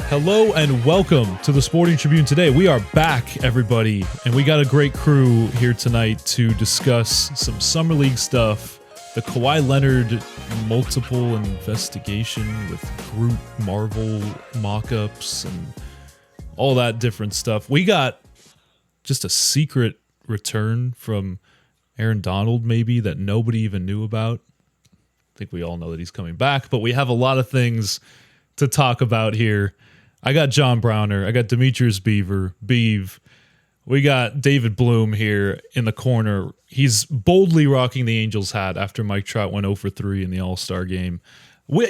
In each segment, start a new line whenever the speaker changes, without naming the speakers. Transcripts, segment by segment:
Hello and welcome to the Sporting Tribune today. We are back, everybody, and we got a great crew here tonight to discuss some Summer League stuff, the Kawhi Leonard multiple investigation with Groot Marvel mock-ups and all that different stuff. We got just a secret return from Aaron Donald, maybe, that nobody even knew about. I think we all know that he's coming back, but we have a lot of things to talk about here. I got John Browner. I got Demetrius Beav. We got David Bloom here in the corner. He's boldly rocking the Angels hat after Mike Trout went 0 for 3 in the All-Star game. We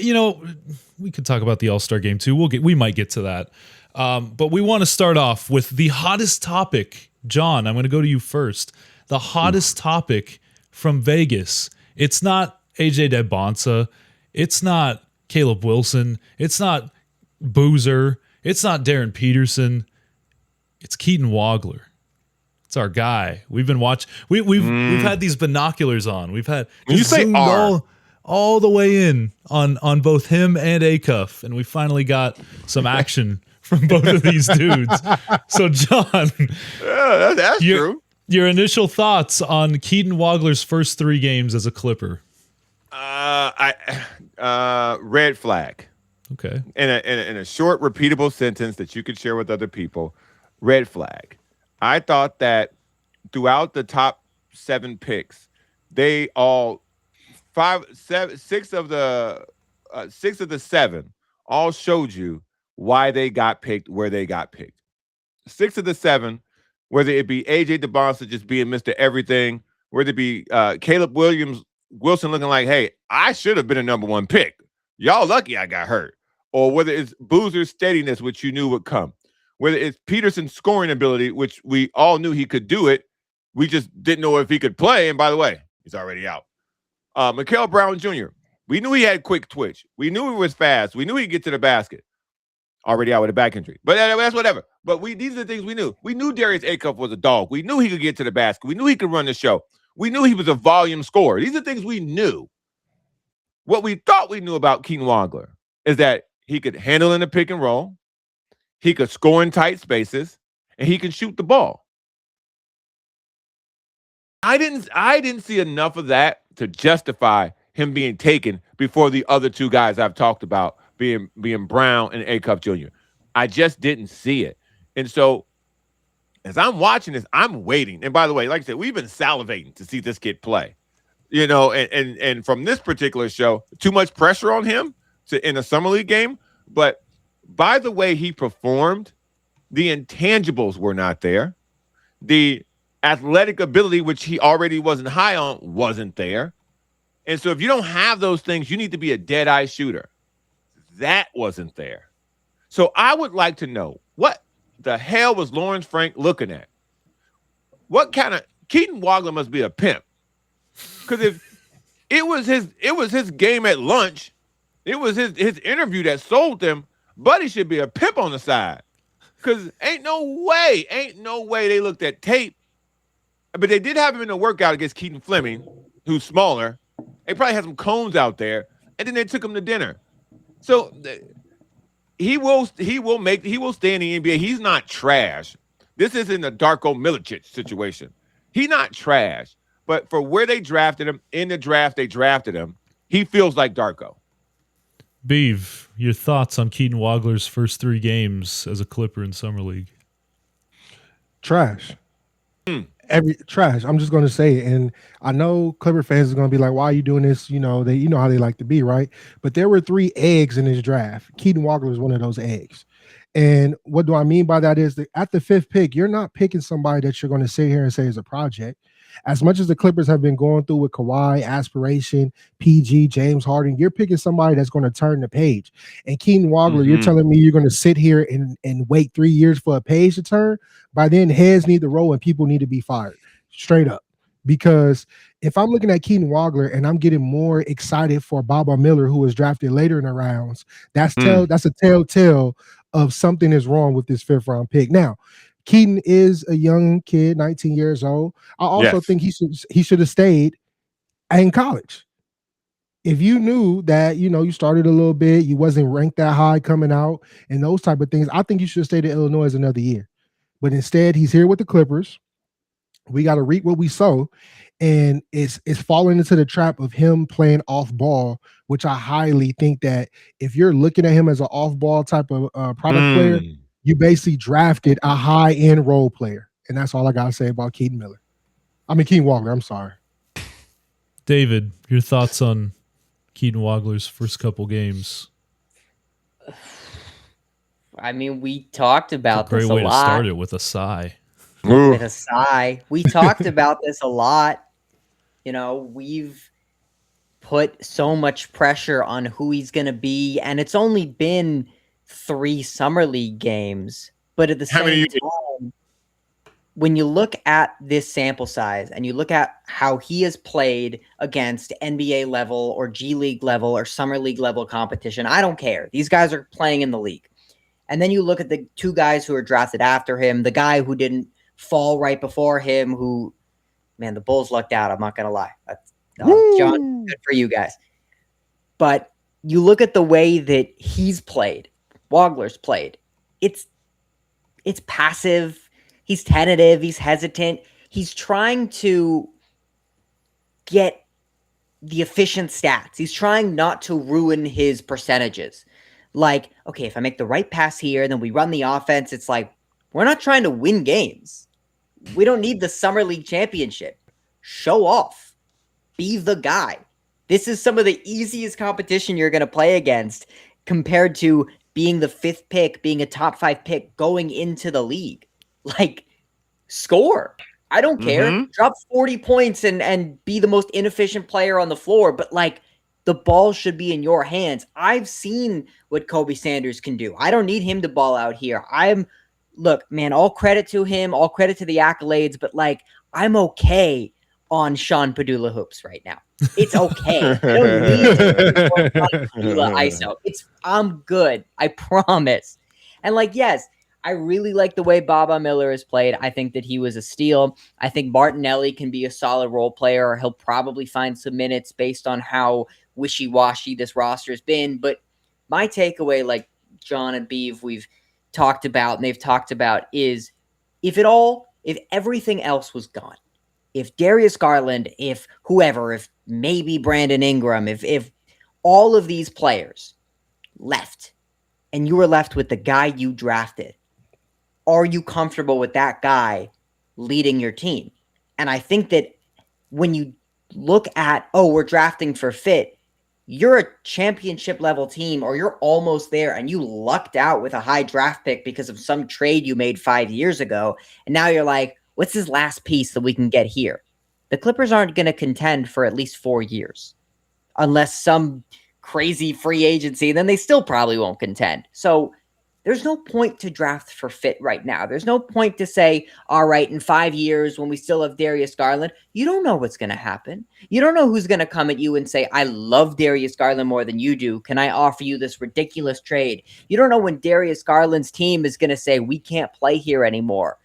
could talk about the All-Star game too. We might get to that. But we want to start off with the hottest topic. John, I'm going to go to you first. The hottest topic from Vegas. It's not AJ Debonsa. It's not Caleb Wilson. It's not Boozer. It's not Darren Peterson. It's Keaton Wagler. It's our guy. We've been watching. We've had these binoculars on. We've had
you say
all the way in on both him and Acuff, and we finally got some action from both of these dudes. So, John,
that's true.
Your initial thoughts on Keaton Wagler's first 3 games as a Clipper?
Red flag.
Okay.
In a short, repeatable sentence that you could share with other people, red flag. I thought that throughout the top 7 picks, they all 6 of the 7 all showed you why they got picked where they got picked. 6 of the 7, whether it be AJ Debonsa just being Mr. Everything, whether it be Caleb Wilson looking like, hey, I should have been a number 1 pick. Y'all lucky I got hurt. Or whether it's Boozer's steadiness, which you knew would come. Whether it's Peterson's scoring ability, which we all knew he could do it. We just didn't know if he could play. And by the way, he's already out. Mikael Brown Jr., we knew he had quick twitch. We knew he was fast. We knew he'd get to the basket. Already out with a back injury. But that's whatever. But these are the things we knew. We knew Darius Acuff was a dog. We knew he could get to the basket. We knew he could run the show. We knew he was a volume scorer. These are things we knew. What we thought we knew about Keaton Wagler is that he could handle in the pick and roll, he could score in tight spaces, and he can shoot the ball. I didn't see enough of that to justify him being taken before the other 2 guys I've talked about being Brown and Acuff Jr. I just didn't see it. And so as I'm watching this, I'm waiting. And by the way, like I said, we've been salivating to see this kid play. And from this particular show, too much pressure on him in a summer league game. But by the way he performed, the intangibles were not there. The athletic ability, which he already wasn't high on, wasn't there. And so if you don't have those things, you need to be a dead-eye shooter. That wasn't there. So I would like to know, what the hell was Lawrence Frank looking at? What kind of Keaton Wagler must be a pimp. Because if it was his game at lunch, it was his interview that sold them, Buddy should be a pimp on the side. Because ain't no way they looked at tape. But they did have him in a workout against Keaton Fleming, who's smaller. They probably had some cones out there, and then they took him to dinner. So he will stay in the NBA. He's not trash. This isn't a Darko Milicic situation. He's not trash. But for where they drafted him, in the draft they drafted him, he feels like Darko.
Beav, your thoughts on Keaton Wagler's first 3 games as a Clipper in Summer League?
Trash. Trash. I'm just going to say it. And I know Clipper fans are going to be like, why are you doing this? You know how they like to be, right? But there were 3 eggs in this draft. Keaton Wagler is one of those eggs. And what do I mean by that is that at the 5th pick, you're not picking somebody that you're going to sit here and say is a project. As much as the Clippers have been going through with Kawhi, aspiration, PG, James Harden, you're picking somebody that's going to turn the page. And Keaton Wagler, you're telling me you're going to sit here and wait 3 years for a page to turn? By then, heads need to roll and people need to be fired. Straight up. Because if I'm looking at Keaton Wagler and I'm getting more excited for Baba Miller, who was drafted later in the rounds, that's a telltale of something is wrong with this 5th round pick. Now, Keaton is a young kid, 19 years old. I also think he should have stayed in college. If you knew that, you started a little bit, you wasn't ranked that high coming out and those type of things, I think you should stay to Illinois another year. But instead, he's here with the Clippers. We got to reap what we sow, and it's falling into the trap of him playing off ball, which I highly think that if you're looking at him as an off ball type of product player, you basically drafted a high end role player, and that's all I gotta say about Keaton Wagler. I'm sorry,
David. Your thoughts on Keaton Wagler's first couple games?
I mean, we talked about
Great
this a
way to
lot.
start it with a sigh.
With a sigh. We talked about this a lot. We've put so much pressure on who he's going to be, and it's only been 3 summer league games. But at the same time, when you look at this sample size and you look at how he has played against NBA level or G League level or summer league level competition, I don't care. These guys are playing in the league. And then you look at the 2 guys who are drafted after him, the guy who didn't fall right before him, who, man, the Bulls lucked out. I'm not going to lie. John, good for you guys. But you look at the way that he's played, Wagler's played. It's passive. He's tentative. He's hesitant. He's trying to get the efficient stats. He's trying not to ruin his percentages. Like, okay, if I make the right pass here, then we run the offense, it's like, we're not trying to win games. We don't need the Summer League championship. Show off. Be the guy. This is some of the easiest competition you're going to play against compared to being the 5th pick, being a top 5 pick, going into the league. Like, score. I don't care. Drop 40 points and be the most inefficient player on the floor, but like, the ball should be in your hands. I've seen what Kobe Sanders can do. I don't need him to ball out here. Look, man, all credit to him, all credit to the accolades, but like, I'm okay on Sean Padula hoops right now. It's okay. I don't need Padula ISO. I'm good. I promise. And like, yes, I really like the way Baba Miller has played. I think that he was a steal. I think Martinelli can be a solid role player. He'll probably find some minutes based on how wishy-washy this roster has been. But my takeaway, like John and Beav, we've talked about and they've talked about, is if everything else was gone, if Darius Garland, if whoever, if maybe Brandon Ingram, if all of these players left and you were left with the guy you drafted, are you comfortable with that guy leading your team? And I think that when you look at, we're drafting for fit, you're a championship level team or you're almost there and you lucked out with a high draft pick because of some trade you made 5 years ago. And now you're like, what's this last piece that we can get here? The Clippers aren't going to contend for at least 4 years unless some crazy free agency, then they still probably won't contend. So there's no point to draft for fit right now. There's no point to say, all right, in 5 years when we still have Darius Garland, you don't know what's going to happen. You don't know who's going to come at you and say, I love Darius Garland more than you do. Can I offer you this ridiculous trade? You don't know when Darius Garland's team is going to say, we can't play here anymore.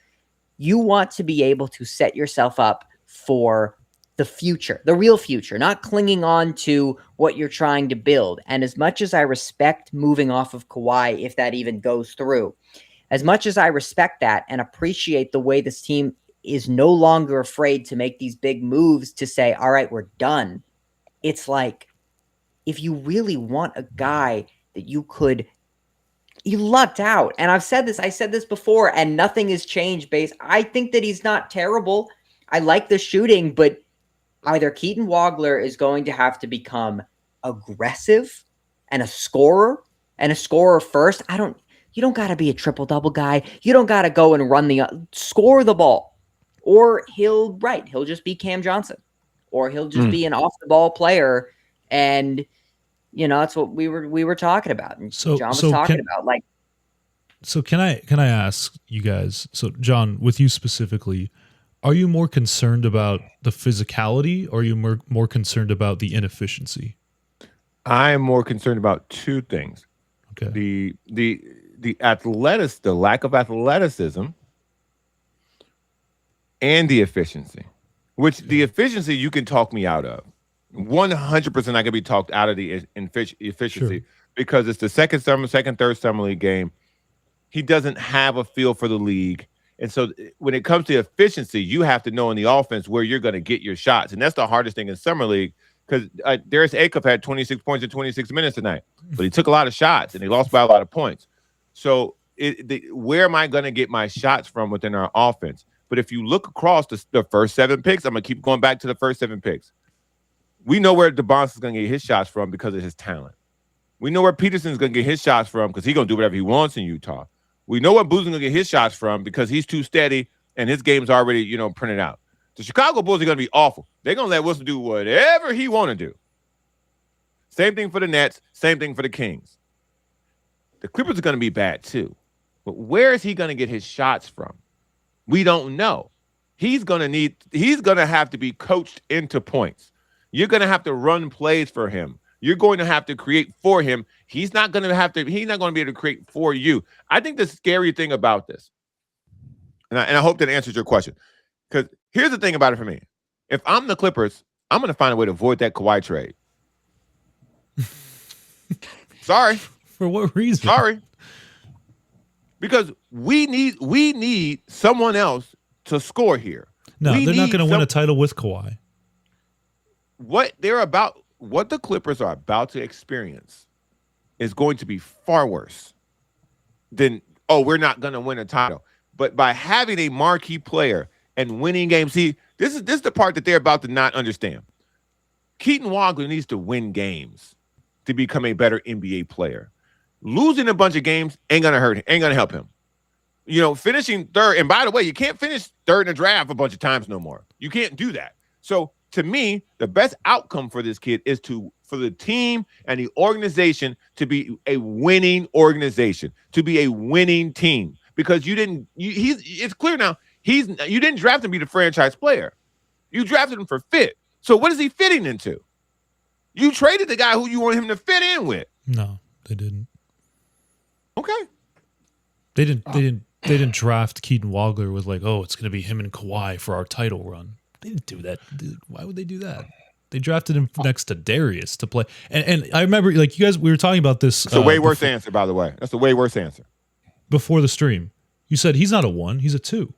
You want to be able to set yourself up for the future, the real future, not clinging on to what you're trying to build. And as much as I respect moving off of Kawhi, if that even goes through, as much as I respect that and appreciate the way this team is no longer afraid to make these big moves to say, all right, we're done. It's like, if you really want a guy that you lucked out. And I said this before, and nothing has changed I think that he's not terrible. I like the shooting, but either Keaton Wagler is going to have to become aggressive and a scorer first. You don't got to be a triple-double guy. You don't got to go and score the ball. Or he'll just be Cam Johnson. Or he'll just be an off-the-ball player. And, that's what we were talking about. And John was talking about. Like,
so can I ask you guys, so John, with you specifically, are you more concerned about the physicality or are you more concerned about the inefficiency?
I am more concerned about 2 things.
Okay.
The lack of athleticism and the efficiency, which the efficiency you can talk me out of. 100% I could be talked out of the efficiency
Sure.
because it's the third summer league game. He doesn't have a feel for the league. And so when it comes to efficiency, you have to know in the offense where you're going to get your shots. And that's the hardest thing in summer league because Darius Acuff had 26 points in 26 minutes tonight, but he took a lot of shots and he lost by a lot of points. So where am I going to get my shots from within our offense? But if you look across the first 7 picks, I'm going to keep going back to the first 7 picks. We know where DeBonce is going to get his shots from because of his talent. We know where Peterson's going to get his shots from because he's going to do whatever he wants in Utah. We know where Boone's going to get his shots from because he's too steady and his game's already, printed out. The Chicago Bulls are going to be awful. They're going to let Wilson do whatever he want to do. Same thing for the Nets. Same thing for the Kings. The Clippers are going to be bad too. But where is he going to get his shots from? We don't know. He's going to have to be coached into points. You're going to have to run plays for him. You're going to have to create for him. He's not going to be able to create for you. I think the scary thing about this, and I hope that answers your question, because here's the thing about it for me. If I'm the Clippers, I'm going to find a way to avoid that Kawhi trade. Sorry.
For what reason?
Sorry. Because we need someone else to score here.
No, they're not going to win a title with Kawhi.
What the Clippers are about to experience is going to be far worse than, we're not going to win a title. But by having a marquee player and winning games, see, this is the part that they're about to not understand. Keaton Wagler needs to win games to become a better NBA player. Losing a bunch of games ain't going to help him. Finishing third, and by the way, you can't finish third in the draft a bunch of times no more. You can't do that. So to me, the best outcome for this kid is for the team and the organization to be a winning organization, to be a winning team. Because it's clear now, you didn't draft him to be the franchise player. You drafted him for fit. So what is he fitting into? You traded the guy who you want him to fit in with.
No, they didn't.
Okay.
They didn't draft Keaton Wagler with it's going to be him and Kawhi for our title run. They didn't do that. Dude, why would they do that? They drafted him next to Darius to play. And I remember, you guys, we were talking about this.
It's a way worse answer, by the way. That's a way worse answer.
Before the stream, you said he's not a 1, he's a 2.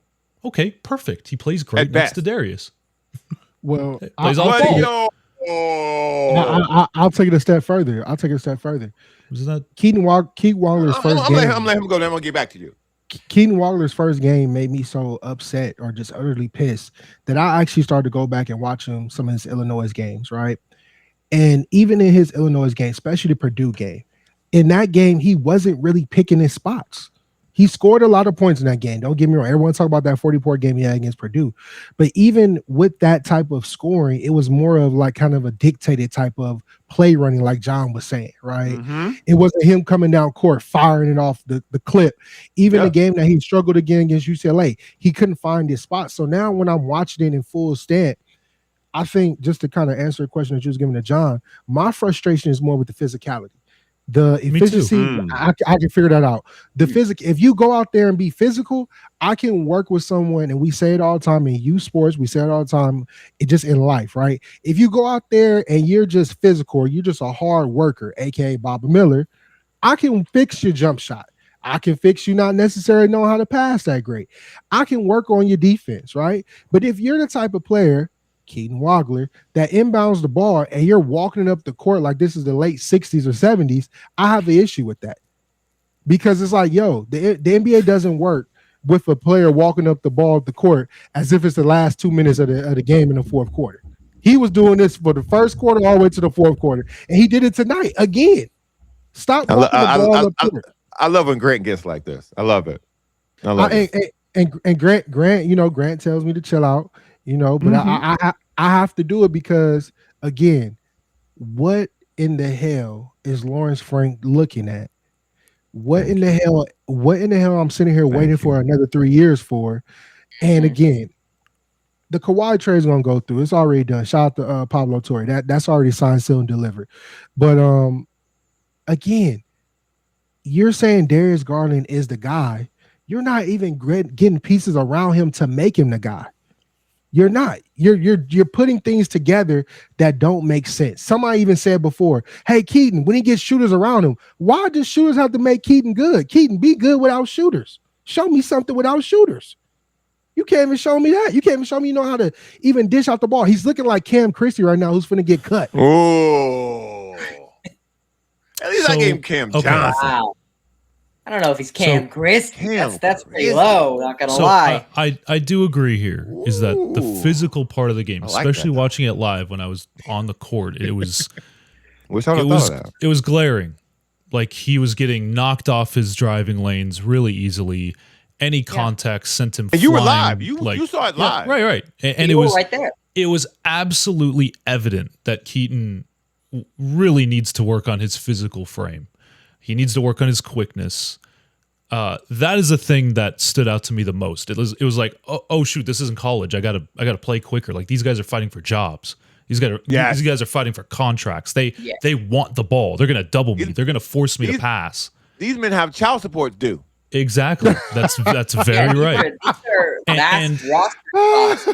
Okay, perfect. He plays great next to Darius.
Well,
plays
I'll take it a step further.
Was that
Keaton Wagler's first game?
I'm letting him go. Then I'm gonna get back to you.
Keaton Wagler's first game made me so upset or just utterly pissed that I actually started to go back and watch some of his Illinois games, right? And even in his Illinois game, especially the Purdue game, in that game, he wasn't really picking his spots. He scored a lot of points in that game. Don't get me wrong. Everyone talk about that 40-point game he had against Purdue. But even with that type of scoring, it was more of kind of a dictated type of play running, like John was saying, right?
Mm-hmm.
It wasn't him coming down court, firing it off the clip. Even the game that he struggled again against UCLA, he couldn't find his spot. So now when I'm watching it in full extent, I think, just to kind of answer a question that you was giving to John, my frustration is more with the physicality. The efficiency, I can figure that out. The if you go out there and be physical, I can work with someone, and we say it all the time in youth sports, we say it all the time, just in life, right? If you go out there and you're just physical, you're just a hard worker, aka Bob Miller, I can fix your jump shot. I can fix you not necessarily knowing how to pass that great. I can work on your defense, right? But if you're the type of player, Keaton Wagler, that inbounds the ball and you're walking up the court like this is the late 60s or 70s, I have an issue with that. Because it's the NBA doesn't work with a player walking up the ball at the court as if it's the last 2 minutes of the game in the fourth quarter. He was doing this for the first quarter all the way to the fourth quarter, and he did it tonight again. Stop walking the ball up court.
I love when Grant gets like this. I love it.
And Grant, Grant tells me to chill out. But I have to do it because, again, what in the hell is Lawrence Frank looking at? What in the hell I'm sitting here waiting for another 3 years for? And again, the Kawhi trade is going to go through. It's already done. Shout out to Pablo Torre. That's already signed, sealed, and delivered. But again, you're saying Darius Garland is the guy. You're not even getting pieces around him to make him the guy. You're not. You're putting things together that don't make sense. Somebody even said before, hey, Keaton, when he gets shooters around him, why does shooters have to make Keaton good? Keaton, be good without shooters. Show me something without shooters. You can't even show me that. You can't even show me you know how to even dish out the ball. He's looking like Cam Christie right now, who's finna get cut.
Oh. At least I gave him Cam Johnson.
Wow. I don't know if he's Cam Chris. That's pretty
Chris.
low, not gonna lie.
I do agree here is that the physical part of the game,
like
especially
that,
watching it live when I was on the court, it was
Wish I would have thought of that.
it was glaring. Like he was getting knocked off his driving lanes really easily. Any contact sent him
And you were
flying,
live. You saw it live.
Right. And it
You were
was
right there.
It was absolutely evident that Keaton really needs to work on his physical frame. He needs to work on his quickness. That is the thing that stood out to me the most. It was like, oh shoot, this isn't college. I gotta play quicker. Like these guys are fighting for jobs. These guys are fighting for contracts. They want the ball. They're gonna double me. They're gonna force me to pass.
These men have child support due.
Exactly. That's very right.
These are vast roster costs.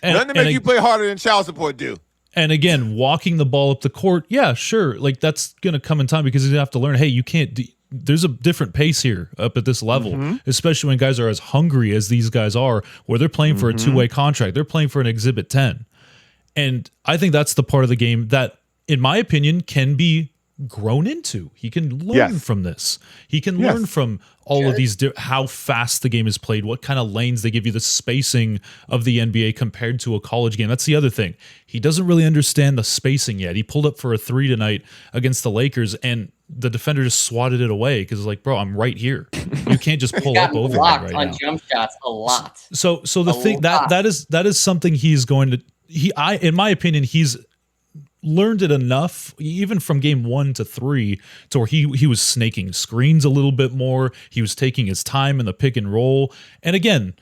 Nothing to make you play harder than child support due.
And again, walking the ball up the court, yeah, sure. Like that's going to come in time because you have to learn, hey, you can't, there's a different pace here up at this level, especially when guys are as hungry as these guys are, where they're playing for a two-way contract. They're playing for an Exhibit 10. And I think that's the part of the game that, in my opinion, can be grown into. He can learn from this. He can learn from all of these, how fast the game is played, what kind of lanes they give you, the spacing of the NBA compared to a college game. That's the other thing. He doesn't really understand the spacing yet. He pulled up for a three tonight against the Lakers, and the defender just swatted it away because it's like, bro, I'm right here. You can't just pull up over me right
on
now.
Jump shots a lot.
So the thing that is something he's going to in my opinion, he's learned it enough, even from game 1 to 3, to where he was snaking screens a little bit more. He was taking his time in the pick and roll. And again,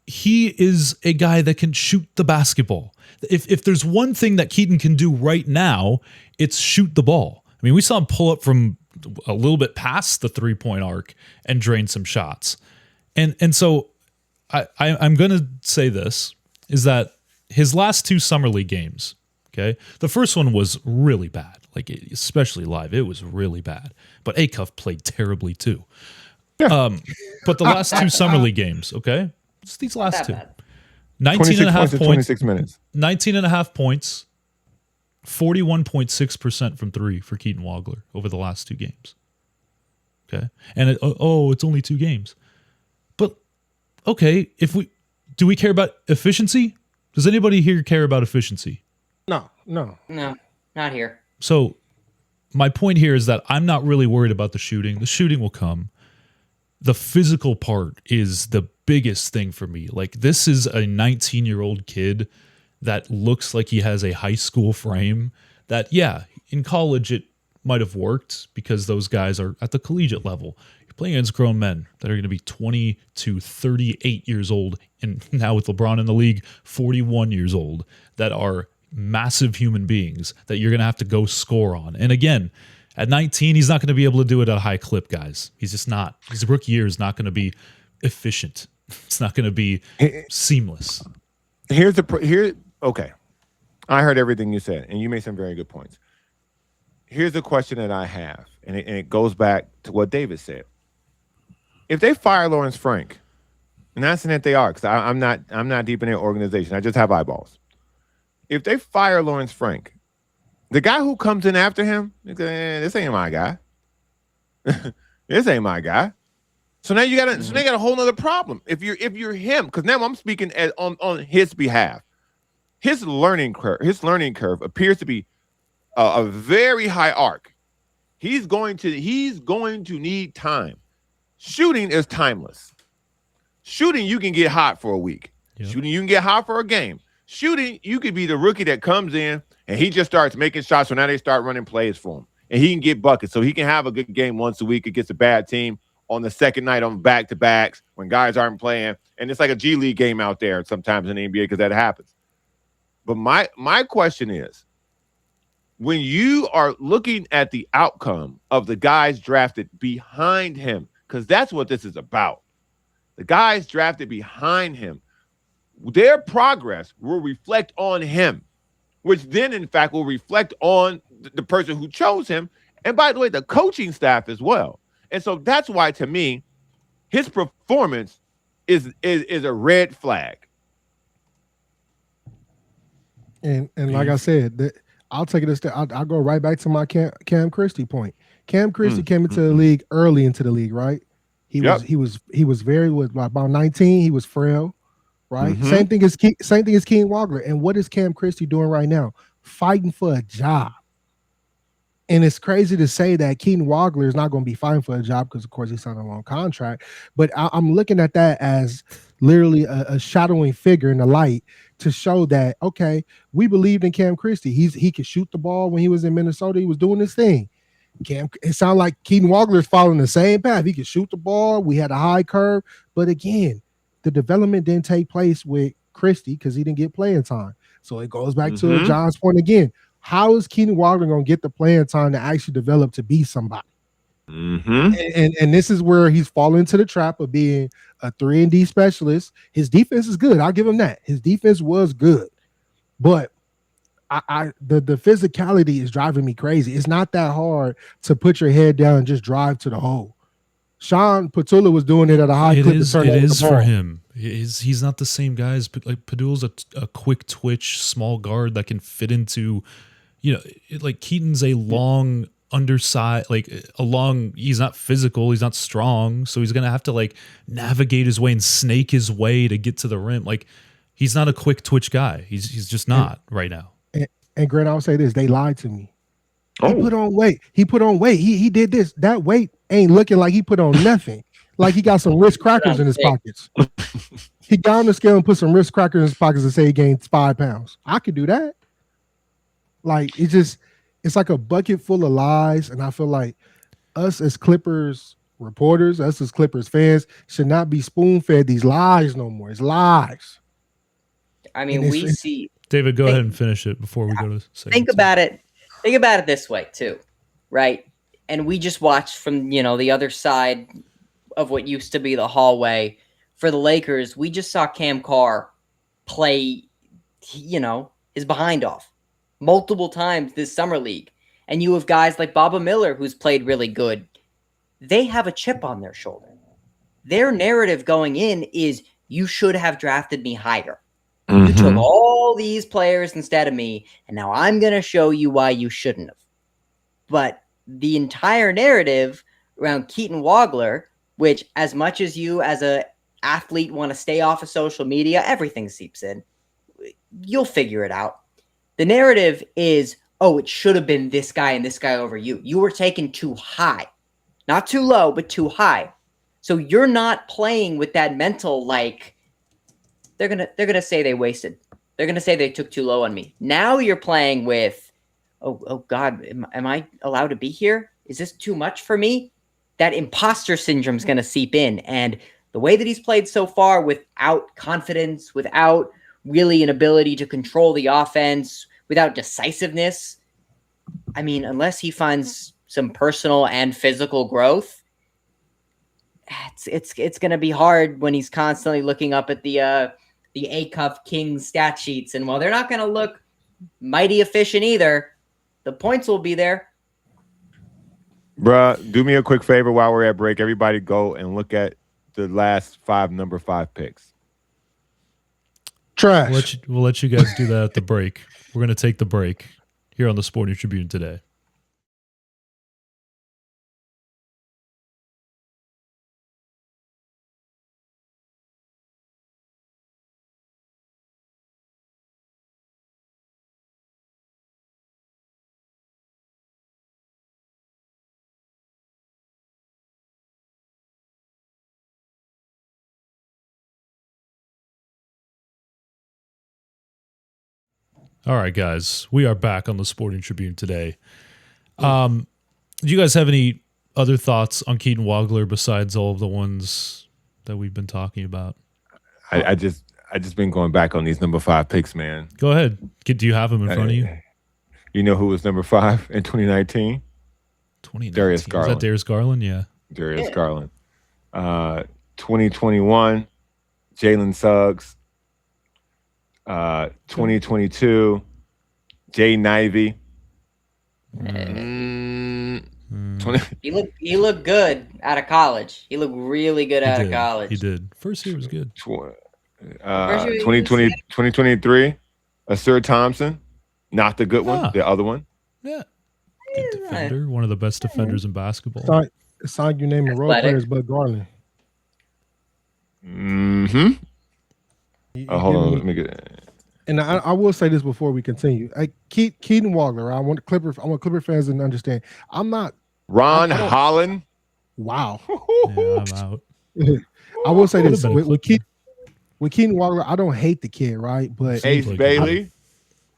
he is a guy that can shoot the basketball. If there's one thing that Keaton can do right now, it's shoot the ball. I mean, we saw him pull up from a little bit past the 3-point arc and drain some shots. And so I'm going to say this, is that his last 2 Summer League games, okay, the first one was really bad, like especially live. It was really bad. But Acuff played terribly too. But the last 2 Summer League games, okay, it's these last 2. 19 and a half points,
26 minutes.
19 and a half points, 41.6% from 3 for Keaton Wagler over the last 2 games. Okay, and it's only 2 games. But okay, do we care about efficiency? Does anybody here care about efficiency?
No,
not here.
So my point here is that I'm not really worried about the shooting. The shooting will come. The physical part is the biggest thing for me. Like, this is a 19-year-old kid that looks like he has a high school frame that, yeah, in college it might have worked because those guys are at the collegiate level. You're playing against grown men that are going to be 20 to 38 years old, and now with LeBron in the league, 41 years old, that are massive human beings that you're going to have to go score on. And again, at 19, he's not going to be able to do it at a high clip, guys. He's just not. His rookie year is not going to be efficient. It's not going to be seamless.
Okay. I heard everything you said, and you made some very good points. Here's the question that I have, and it goes back to what David said. If they fire Lawrence Frank, and that's that they are, because I'm not deep in their organization. I just have eyeballs. If they fire Lawrence Frank, the guy who comes in after him, this ain't my guy. This ain't my guy. So now you got a whole nother problem. If you're him, because now I'm speaking on his behalf. His learning curve appears to be a very high arc. He's going to need time. Shooting is timeless. Shooting, you can get hot for a week. Yep. Shooting, you can get hot for a game. Shooting, you could be the rookie that comes in and he just starts making shots. So now they start running plays for him, and he can get buckets. So he can have a good game once a week against a bad team on the second night on back-to-backs when guys aren't playing. And it's like a G League game out there sometimes in the NBA because that happens. But my question is, when you are looking at the outcome of the guys drafted behind him, because that's what this is about, the guys drafted behind him, their progress will reflect on him, which then, in fact, will reflect on the person who chose him. And by the way, the coaching staff as well. And so that's why, to me, his performance is a red flag.
And like I said, I'll take it a step. I'll go right back to my Cam Christie point. Cam Christie came into the league early into the league, right? He was very about 19. He was frail, right? Same thing as Keaton Wagler. And what is Cam Christie doing right now? Fighting for a job. And it's crazy to say that Keaton Wagler is not going to be fighting for a job because, of course, he signed a long contract. But I'm looking at that as literally a shadowing figure in the light to show that, okay, we believed in Cam Christie. He could shoot the ball when he was in Minnesota. He was doing his thing. It sounded like Keaton Wagler is following the same path. He could shoot the ball. We had a high curve. But again, the development didn't take place with Christie because he didn't get playing time. So it goes back to John's point again. How is Keaton Wagler going to get the playing time to actually develop to be somebody? And this is where he's fallen into the trap of being a 3-and-D specialist. His defense is good. I'll give him that. His defense was good. But the physicality is driving me crazy. It's not that hard to put your head down and just drive to the hole. Sean Patula was doing it at a high clip.
It is for him. He's not the same guy as like Padula's a quick twitch small guard that can fit into, like Keaton's a long underside, he's not physical, he's not strong, so he's gonna have to like navigate his way and snake his way to get to the rim. Like he's not a quick twitch guy. He's just not right now.
And Grant, I'll say this: they lied to me. He put on weight. He did this. That weight ain't looking like he put on nothing. Like he got some Ritz crackers in his pockets. He got on the scale and put some Ritz crackers in his pockets and say he gained 5 pounds. I could do that. Like it's like a bucket full of lies. And I feel like us as Clippers reporters, us as Clippers fans should not be spoon-fed these lies no more. It's lies.
I mean, we see.
David, go ahead and finish it before we go to segment
Think about it this way too, right? And we just watched from, the other side of what used to be the hallway for the Lakers. We just saw Cam Carr play, his behind off multiple times this summer league. And you have guys like Baba Miller, who's played really good. They have a chip on their shoulder. Their narrative going in is, you should have drafted me higher. You took all these players instead of me, and now I'm going to show you why you shouldn't have. But the entire narrative around Keaton Wagler, which as much as you as an athlete want to stay off of social media, everything seeps in. You'll figure it out. The narrative is, it should have been this guy and this guy over you. You were taken too high. Not too low, but too high. So you're not playing with that mental, like, they're gonna say they wasted. They're gonna say they took too low on me. Now you're playing with, oh God, am I allowed to be here? Is this too much for me? That imposter syndrome is gonna seep in, and the way that he's played so far, without confidence, without really an ability to control the offense, without decisiveness, I mean, unless he finds some personal and physical growth, it's gonna be hard when he's constantly looking up at the Acuff Kings stat sheets. And while they're not going to look mighty efficient either, the points will be there.
Bruh, do me a quick favor while we're at break. Everybody go and look at the last 5 number 5 picks.
Trash.
We'll let you guys do that at the break. We're going to take the break here on the Sporting Tribune today. All right, guys, we are back on the Sporting Tribune today. Do you guys have any other thoughts on Keaton Wagler besides all of the ones that we've been talking about?
I just been going back on these number 5 picks, man.
Go ahead. Do you have them in front of you?
You know who was number 5 in 2019?
2019.
Darius Garland.
Is that Darius Garland? Yeah.
Darius Garland. 2021, Jalen Suggs. 2022, Jaden Ivey.
He looked good out of college. He looked really good out of college.
He did. First year was good.
2023, Asir Thompson. Not the good one, the other one.
Yeah. Good defender. One of the best defenders in basketball.
It's like you name the role players, but Garland.
Mm-hmm. Hold on, let me get.
And I will say this before we continue. Keaton Wagler. I want Clipper fans to understand. I'm not
Ron Holland.
Wow.
Yeah, I'm out.
I will say this with Keaton Wagler. I don't hate the kid, right? But
Ace Bailey.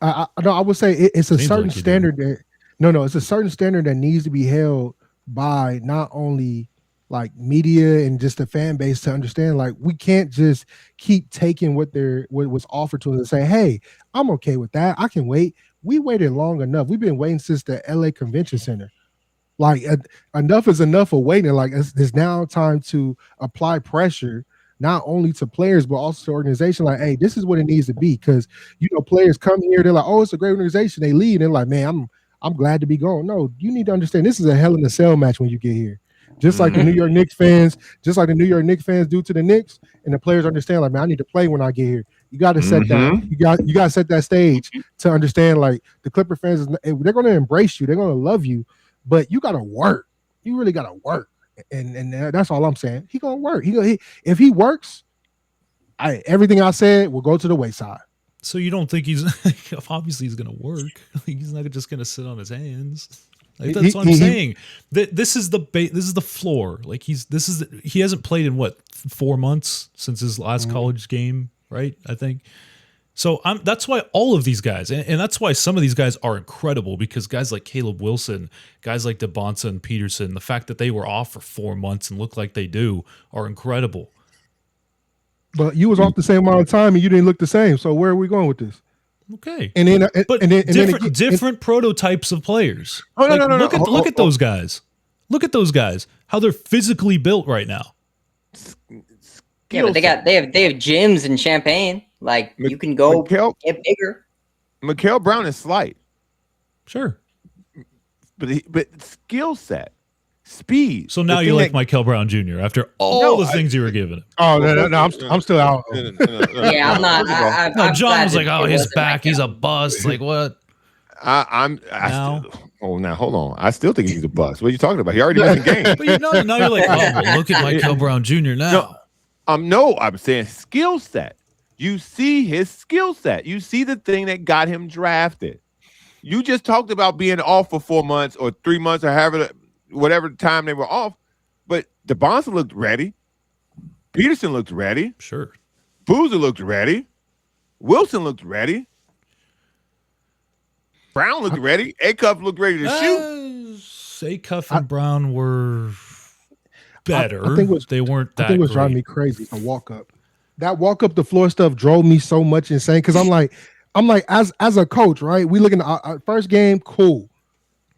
I would say it's a certain standard that it's a certain standard that needs to be held by not only like media and just the fan base to understand. Like we can't just keep taking what was offered to us and say, "Hey, I'm okay with that. I can wait." We waited long enough. We've been waiting since the LA Convention Center. Like enough is enough of waiting. Like it's now time to apply pressure not only to players but also to the organization. Like, hey, this is what it needs to be, because players come here, they're like, "Oh, it's a great organization." They leave, and they're like, "Man, I'm glad to be gone." No, you need to understand this is a hell in a cell match when you get here. Just like the New York Knicks fans do to the Knicks, and the players understand, like, man, I need to play when I get here. You got to set that. You got to set that stage to understand. Like the Clipper fans, they're going to embrace you. They're going to love you, but you got to work. You really got to work, and that's all I'm saying. He gonna work. If he works, everything I said will go to the wayside.
So you don't think he's obviously he's going to work? He's not just going to sit on his hands. Like, that's what I'm saying. This is the floor. Like he hasn't played in 4 months since his last college game, right? I think. So that's why all of these guys, and that's why some of these guys are incredible, because guys like Caleb Wilson, guys like DeBonsa and Peterson, the fact that they were off for 4 months and look like they do are incredible.
But you was off the same amount of time and you didn't look the same. So where are we going with this?
Okay,
and then
different prototypes of players.
Oh,
like,
no.
Look at those guys. Look at those guys. How they're physically built right now.
Yeah, but they have gyms in Champaign. Like you can go get bigger.
Mikael Brown is slight,
sure,
but skill set, speed.
So now you like Mikael Brown Jr. after all the things you were giving him.
Oh no, I'm still out.
Yeah, I'm not.
John was like, "Oh, he's back. He's a bust." Like what?
Now hold on. I still think he's a bust. What are you talking about? He already won the game.
But now you're like, "Oh, well, look at Mikael Brown Jr. now."
I'm saying skill set. You see his skill set. You see the thing that got him drafted. You just talked about being off for 4 months or 3 months or whatever time they were off. But DeBonsa looked ready. Peterson looked ready.
Sure.
Boozer looked ready. Wilson looked ready. Brown looked ready. Acuff looked ready to shoot.
Acuff and Brown were better. They weren't that.
I think it was driving me crazy. A walk up. That walk up the floor stuff drove me so much insane, because I'm like, as a coach, right? We looking at our first game, cool.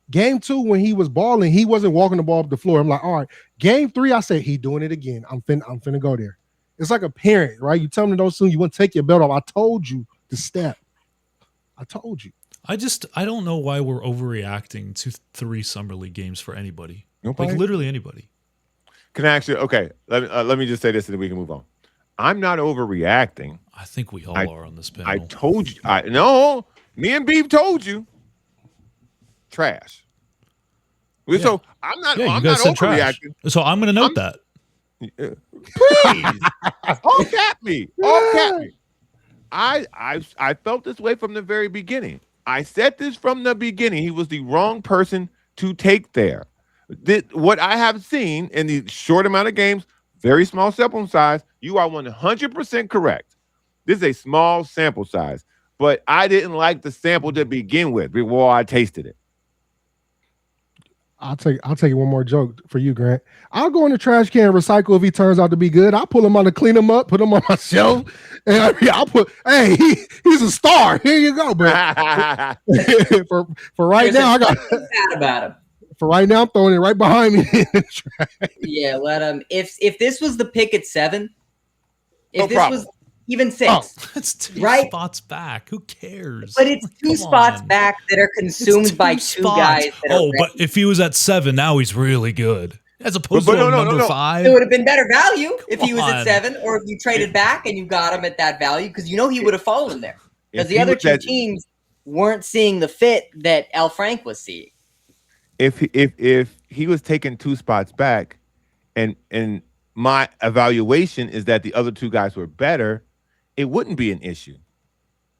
Game 2, when he was balling, he wasn't walking the ball up the floor. I'm like, all right. Game 3, I said, he doing it again. I'm finna go there. It's like a parent, right? You tell them to don't soon, you want to take your belt off. I told you to step. I told you.
I don't know why we're overreacting to 3 summer league games for anybody.
Nobody?
Like literally anybody.
Can I actually? Okay, let me just say this and then we can move on. I'm not overreacting.
I think we all are on this panel.
I told you. No, me and Beav told you. Trash. Yeah. So I'm not. I'm not overreacting.
So I'm going to note that.
Please, all cap me. All cap me. I felt this way from the very beginning. I said this from the beginning. He was the wrong person to take there. What I have seen in the short amount of games, very small sample size, you are 100% correct. This is a small sample size, but I didn't like the sample to begin with before I tasted it.
I'll take one more joke for you, Grant. I'll go in the trash can and recycle if he turns out to be good. I'll pull him on to clean him up, put him on my shelf, and I'll put, hey, he's a star. Here you go, bro. for right now, I got
about him.
For right now, I'm throwing it right behind me.
Yeah, let him. If this was the pick at 7,
no problem.
even 6.
Oh.
That's 2
Right?
spots back. Who cares?
But it's 2
Come
spots
on.
back that are
It's
consumed by 2
spots.
guys. That are
But if he was at 7, now he's really good. As opposed
But
to
no,
number
no.
5.
it would have been better value if he was
on.
at 7, or if you traded back and you got him at that value, because you know he would have fallen there. Because
If
the
he
other
was
2
at-
teams weren't seeing the fit that Al Frank was seeing.
If he was taking 2 spots back, and my evaluation is that the other 2 guys were better, it wouldn't be an issue.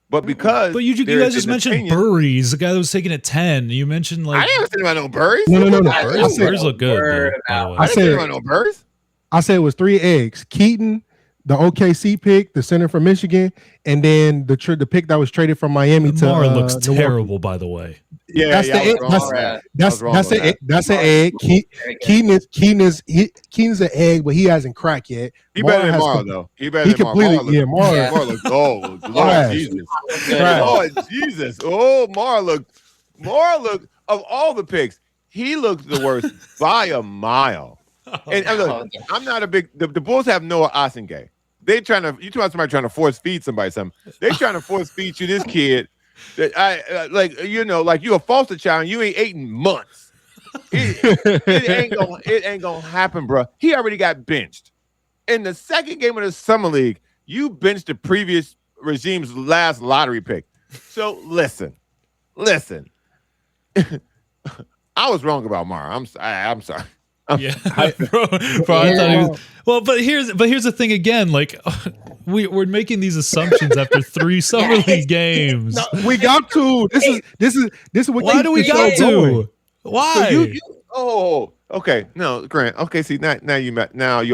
But because
But you guys just mentioned Burries, the guy that was taking it 10. You mentioned
I didn't say about no Burries.
No.
Burries look good. Though, by the way.
I didn't say about no Burries.
I said it was 3 eggs. Keaton, the OKC pick, the center from Michigan, and then the pick that was traded from Miami to
Mara looks
Milwaukee.
terrible, by the way.
Yeah,
That's the egg. That's an egg. Keaton's an egg, but he hasn't cracked yet.
He better than Mara though. He better than Mara. Mara looks Lord Jesus. Lord Jesus. Oh, Mara looked of all the picks, he looked the worst by a mile. And look, I'm not a big the Bulls have Noah Osengay. They trying to you talk about somebody trying to force feed somebody something. They trying to force feed you this kid that like you a foster child and you ain't ate in months. It ain't gonna happen, bro. He already got benched in the second game of the summer league. You benched the previous regime's last lottery pick. So listen. I was wrong about Mara. I'm sorry.
Yeah, bro, I thought he was. Well, but here's the thing again. Like, we're making these assumptions after 3 summer league games.
No, we got to. This is what.
Why do we got to? Why?
So okay. No, Grant. Okay, see now you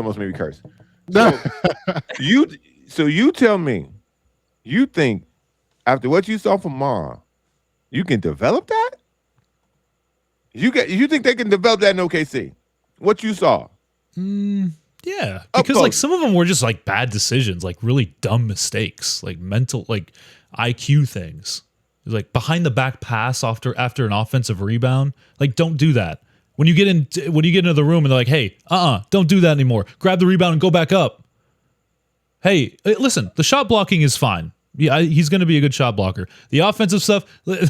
almost made me curse. So you tell me, you think after what you saw from Mara, you can develop that? You think they can develop that in OKC? What you saw?
Yeah, because like some of them were just like bad decisions, like really dumb mistakes, like mental, like IQ things, like behind the back pass after an offensive rebound. Like, don't do that. When you get into the room and they're like, hey, don't do that anymore. Grab the rebound and go back up. Hey, listen, the shot blocking is fine. Yeah, he's going to be a good shot blocker. The offensive stuff.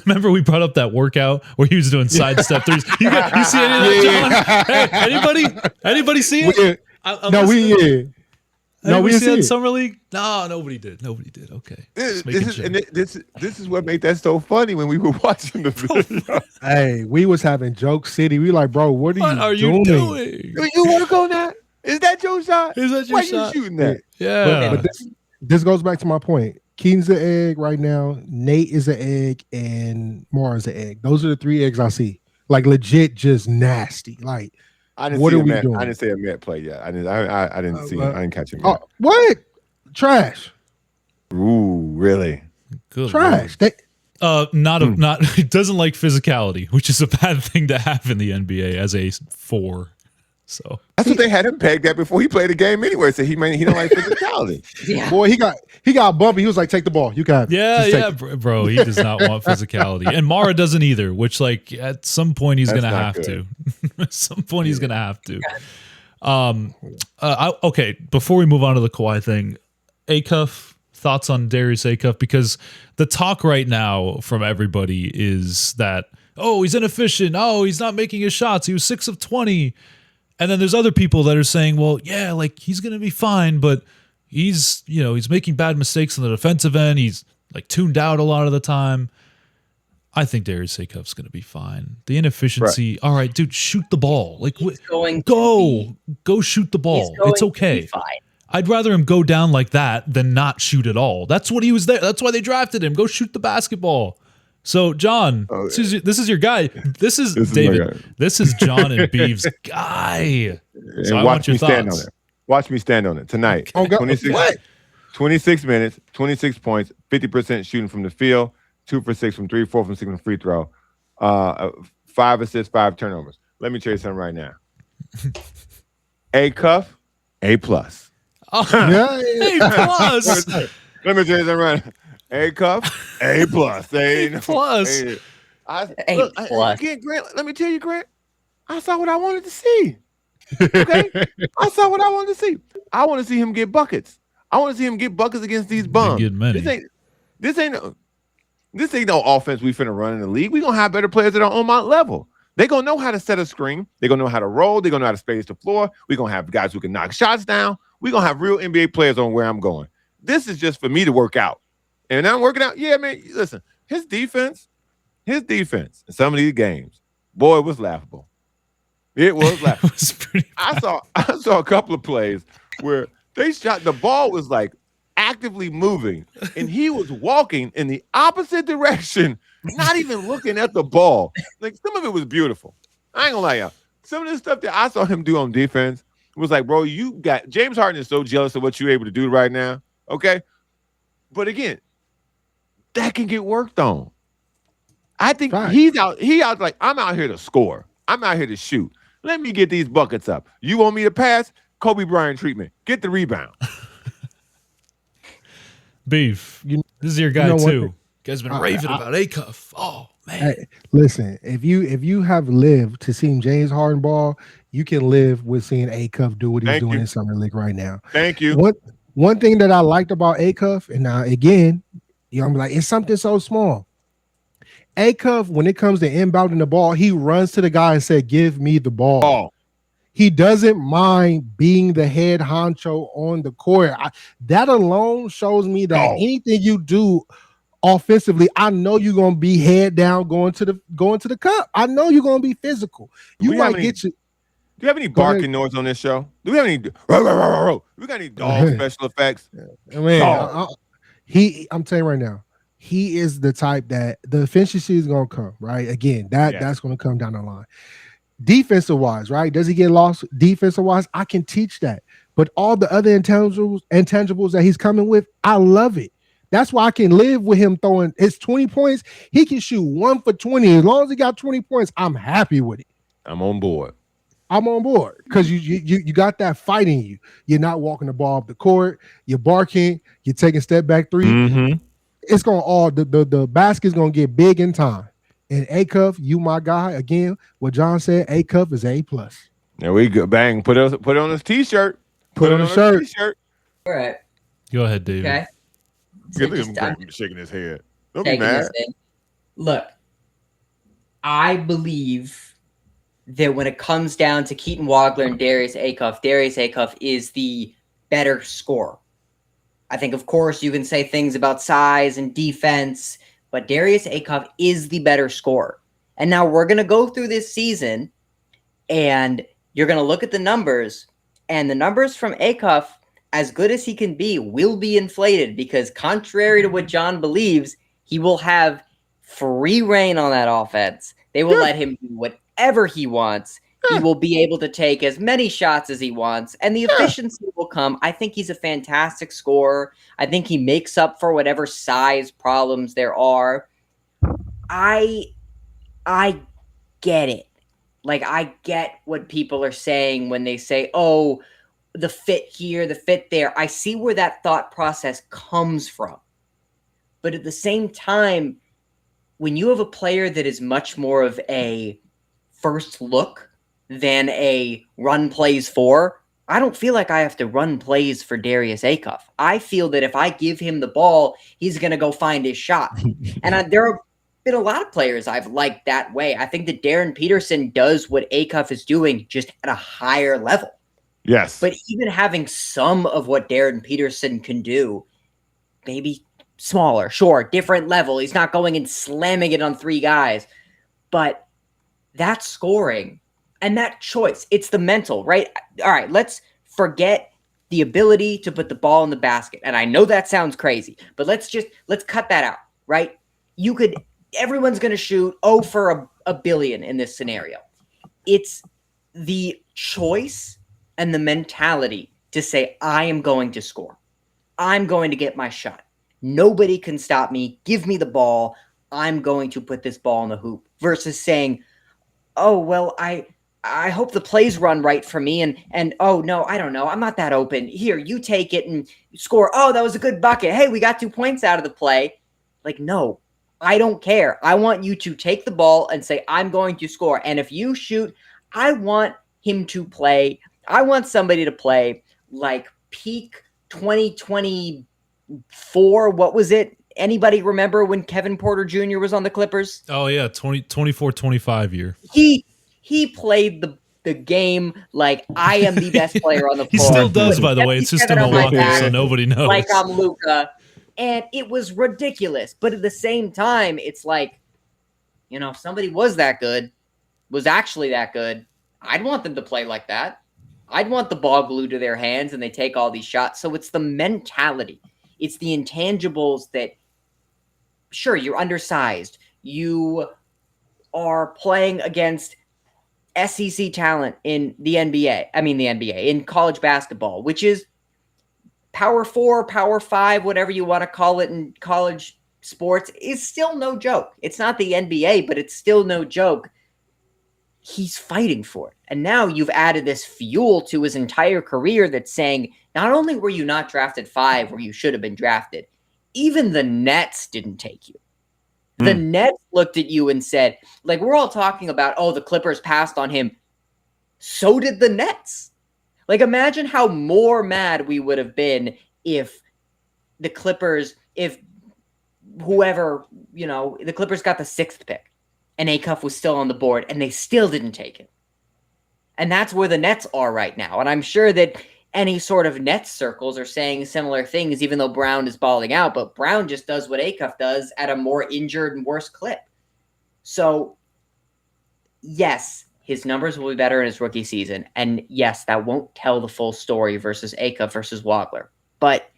Remember, we brought up that workout where he was doing sidestep threes. You see any of that, John? Hey, anybody see it? We see it in summer league. No, nobody did. Okay.
This is what made that so funny when we were watching the video.
Hey, we was having joke city. We like, bro, what are you doing?
Do you work on that? Is that your shot? Why
shot?
You shooting that?
Yeah.
But this goes back to my point. Keaton's an egg right now. Nate is an egg, and Mara's an egg. Those are the 3 eggs I see. Like legit, just nasty. Like, what are we doing?
I didn't see a Met play yet. I didn't see. I didn't catch him.
What? Trash.
Ooh, really?
Good
trash.
Not it doesn't like physicality, which is a bad thing to have in the NBA as a 4. So
that's what they had him pegged at before he played a game anyway. So he don't like physicality.
Yeah. Boy, he got bumpy. He was like, take the ball. You got it.
Yeah, bro. He does not want physicality. And Mara doesn't either, which like at some point he's going to have to. At some point he's going to have to. Okay, before we move on to the Kawhi thing, Acuff, thoughts on Darius Acuff? Because the talk right now from everybody is that, he's inefficient. He's not making his shots. He was 6 of 20. And then there's other people that are saying, well, yeah, like he's going to be fine, but he's making bad mistakes on the defensive end. He's like tuned out a lot of the time. I think Darius Acuff's going to be fine. The inefficiency, all right, dude, shoot the ball. Like go shoot the ball. It's okay. I'd rather him go down like that than not shoot at all. That's what he was there. That's why they drafted him. Go shoot the basketball. So, John, this is your guy. This is David. This is John and Beav's guy. So I want your thoughts.
Watch me stand on it tonight. 26 minutes, 26 points, 50% shooting from the field, 2 for 6 from 3, 4 from 6 from free throw, 5 assists, 5 turnovers. Let me tell you something right now. Acuff, A+.
A+.
Let me tell you something right now. Acuff, A+. Again, Grant, let me tell you, Grant, I saw what I wanted to see. Okay? I saw what I wanted to see. I want to see him get buckets. I want to see him get buckets against these
Didn't
bums.
get many.
This ain't no offense we finna run in the league. We gonna have better players that are on my level. They gonna know how to set a screen. They gonna know how to roll. They gonna know how to space the floor. We gonna have guys who can knock shots down. We gonna have real NBA players on where I'm going. This is just for me to work out. And I'm working out. Yeah, man. Listen, his defense in some of these games, boy, it was laughable. It was laughable.
It was pretty
I saw a couple of plays where they shot, the ball was like actively moving, and he was walking in the opposite direction, not even looking at the ball. Like, some of it was beautiful. I ain't gonna lie, y'all. Some of this stuff that I saw him do on defense was like, bro, James Harden is so jealous of what you're able to do right now. Okay. But again, that can get worked on. I think he out like, I'm out here to score. I'm out here to shoot. Let me get these buckets up. You want me to pass? Kobe Bryant treatment. Get the rebound.
Beef. This is your guy too. You guys been raving
I
about Acuff. Oh man.
Hey, listen, if you have lived to see James Harden ball, you can live with seeing Acuff do what he's doing in Summer League right now.
Thank you.
One thing that I liked about Acuff, and now again, I'm like, it's something so small. Acuff, when it comes to inbounding the ball, he runs to the guy and said, "Give me the ball." Oh. He doesn't mind being the head honcho on the court. That alone shows me that anything you do offensively, I know you're gonna be head down going to the cup. I know you're gonna be physical. You might get you.
Do you have any barking noise on this show? Do we have any? We got any dog special effects?
Man, I'm telling you right now, he is the type that the efficiency is gonna come. Right, again, that's gonna come down the line. Defensive wise, right? Does he get lost defensive wise? I can teach that. But all the other intangibles that he's coming with, I love it. That's why I can live with him throwing his 20 points. He can shoot 1 for 20. As long as he got 20 points, I'm happy with it.
I'm on board.
Because you got that fight in you. You're not walking the ball up the court. You're barking. You're taking step back three.
Mm-hmm.
It's going the basket's going to get big in time. And Acuff, you my guy. Again, what John said, Acuff is A+.
There we go. Bang. Put it on his t-shirt.
Put on the shirt.
T-shirt.
All right.
Go ahead, David.
Okay.
So look at him shaking his head. Don't be mad.
Look, I believe that when it comes down to Keaton Wagler and Darius Acuff is the better scorer. I think, of course, you can say things about size and defense, but Darius Acuff is the better scorer. And now we're going to go through this season, and you're going to look at the numbers, and the numbers from Acuff, as good as he can be, will be inflated because, contrary to what John believes, he will have free reign on that offense. They will let him do whatever he wants. He will be able to take as many shots as he wants, and the efficiency will come. I think he's a fantastic scorer. I think he makes up for whatever size problems there are. I get it. Like, I get what people are saying when they say, oh, the fit here, the fit there. I see where that thought process comes from. But at the same time, when you have a player that is much more of a first look than a run plays for, I don't feel like I have to run plays for Darius Acuff. I feel that if I give him the ball, he's going to go find his shot. And there have been a lot of players I've liked that way. I think that Darren Peterson does what Acuff is doing, just at a higher level.
Yes.
But even having some of what Darren Peterson can do, maybe smaller, sure, different level. He's not going and slamming it on three guys. But that scoring and that choice, it's the mental, right? All right, let's forget the ability to put the ball in the basket. And I know that sounds crazy, but let's cut that out, right? Everyone's going to shoot 0 for a billion in this scenario. It's the choice and the mentality to say, I am going to score. I'm going to get my shot. Nobody can stop me. Give me the ball. I'm going to put this ball in the hoop. Versus saying, oh, well, I hope the plays run right for me. And oh, no, I don't know. I'm not that open. Here, you take it and score. Oh, that was a good bucket. Hey, we got 2 points out of the play. Like, no, I don't care. I want you to take the ball and say, I'm going to score. And if you shoot, I want him to play. I want somebody to play like peak 2024, what was it? Anybody remember when Kevin Porter Jr. was on the Clippers?
Oh yeah, 24-25 year.
He played the game like I am the best player on the floor.
He still does, by the way. It's just in Milwaukee, so nobody knows.
Like I'm Luka. And it was ridiculous. But at the same time, it's like, if somebody was actually that good, I'd want them to play like that. I'd want the ball glued to their hands and they take all these shots. So it's the mentality. It's the intangibles that, sure, you're undersized. You are playing against SEC talent in the NBA. In college basketball, which is Power 4, Power 5, whatever you want to call it in college sports, is still no joke. It's not the NBA, but it's still no joke. He's fighting for it. And now you've added this fuel to his entire career that's saying, not only were you not drafted 5 where you should have been drafted, even the Nets didn't take you. The Nets looked at you and said, like, we're all talking about, the Clippers passed on him. So did the Nets. Like, imagine how more mad we would have been if the Clippers, the Clippers got the 6th pick and Acuff was still on the board and they still didn't take it. And that's where the Nets are right now. And I'm sure that any sort of Nets circles are saying similar things, even though Brown is balling out. But Brown just does what Acuff does at a more injured and worse clip. So, yes, his numbers will be better in his rookie season. And yes, that won't tell the full story versus Acuff versus Wagler. But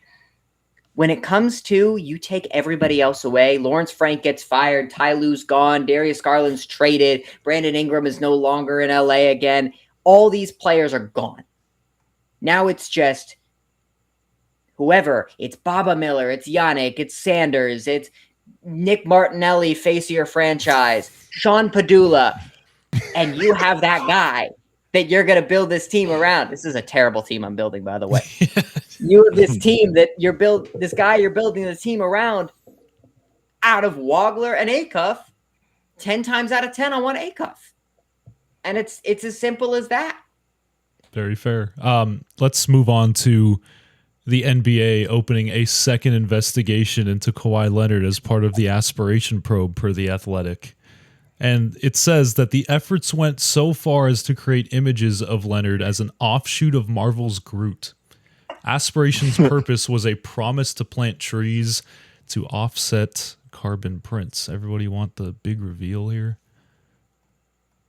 when it comes to you take everybody else away, Lawrence Frank gets fired, Ty Lue's gone, Darius Garland's traded, Brandon Ingram is no longer in LA again. All these players are gone. Now it's just whoever. It's Baba Miller, it's Yannick, it's Sanders, it's Nick Martinelli, face of your franchise, Sean Padula, and you have that guy that you're going to build this team around. This is a terrible team I'm building, by the way. You have this team that you're building the team around out of Wagler and Acuff. 10 times out of 10, I want Acuff. And it's as simple as that.
Very fair. Let's move on to the NBA opening a second investigation into Kawhi Leonard as part of the aspiration probe per The Athletic. And it says that the efforts went so far as to create images of Leonard as an offshoot of Marvel's Groot. Aspiration's purpose was a promise to plant trees to offset carbon prints. Everybody want the big reveal here?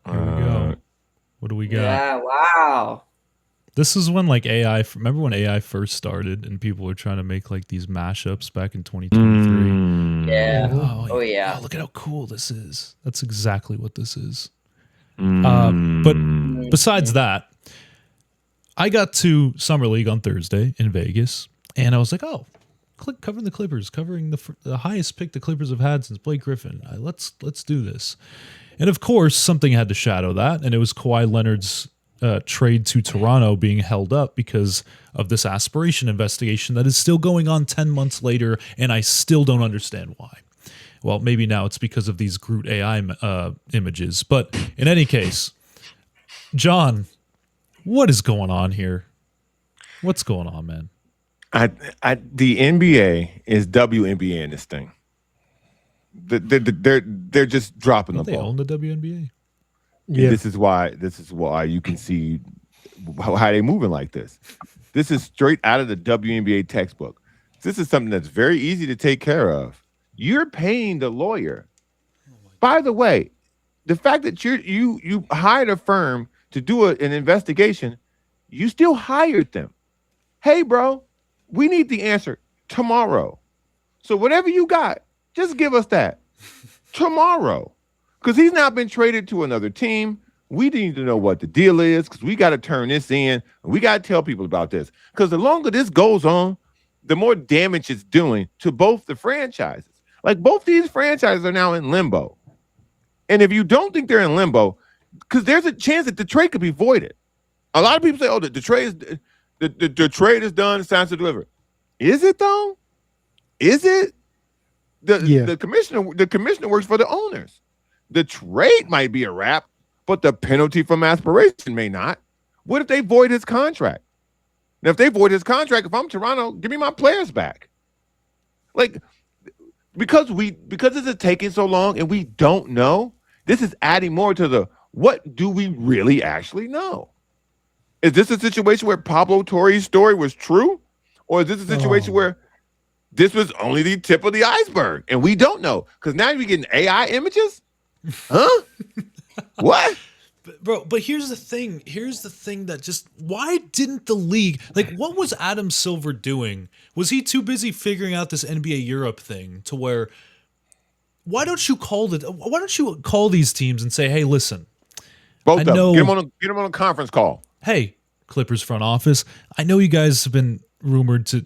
Here we go. What do we got?
Yeah, wow.
This is when remember when AI first started and people were trying to make these mashups back in 2023?
Yeah.
Oh
yeah.
Oh, look at how cool this is. That's exactly what this is. But besides that, I got to Summer League on Thursday in Vegas, and I was like, covering the Clippers, covering the highest pick the Clippers have had since Blake Griffin. Let's do this. And of course, something had to shadow that, and it was Kawhi Leonard's trade to Toronto being held up because of this aspiration investigation that is still going on 10 months later, and I still don't understand why. Well, maybe now it's because of these Groot AI images. But in any case, John, what is going on here? What's going on, man?
The NBA is WNBA in this thing. They're just dropping the ball.
They own the WNBA.
Yeah.
This is why you can see how they're moving like this. This is straight out of the WNBA textbook. This is something that's very easy to take care of. You're paying the lawyer. By the way, the fact that you hired a firm to do an investigation, you still hired them. Hey, bro, we need the answer tomorrow. So whatever you got, just give us that tomorrow. Because he's not been traded to another team. We need to know what the deal is because we got to turn this in. And we got to tell people about this. Because the longer this goes on, the more damage it's doing to both the franchises. Both these franchises are now in limbo. And if you don't think they're in limbo, because there's a chance that the trade could be voided. A lot of people say, the trade is done, it's time to deliver. Is it though? Is it? The commissioner works for the owners. The trade might be a wrap, but the penalty from aspiration may not. What if they void his contract? Now, if they void his contract, if I'm Toronto, give me my players back. Like, because this is taking so long and we don't know, this is adding more to the what do we really actually know? Is this a situation where Pablo Torre's story was true? Or is this a situation where this was only the tip of the iceberg and we don't know? Because now you're getting AI images? Huh? What?
But here's the thing. Here's the thing that just, why didn't the league, like, what was Adam Silver doing? Was he too busy figuring out this NBA Europe thing to where, why don't you call these teams and say, hey, listen.
Both of them. Get them on a conference call.
Hey, Clippers front office, I know you guys have been rumored to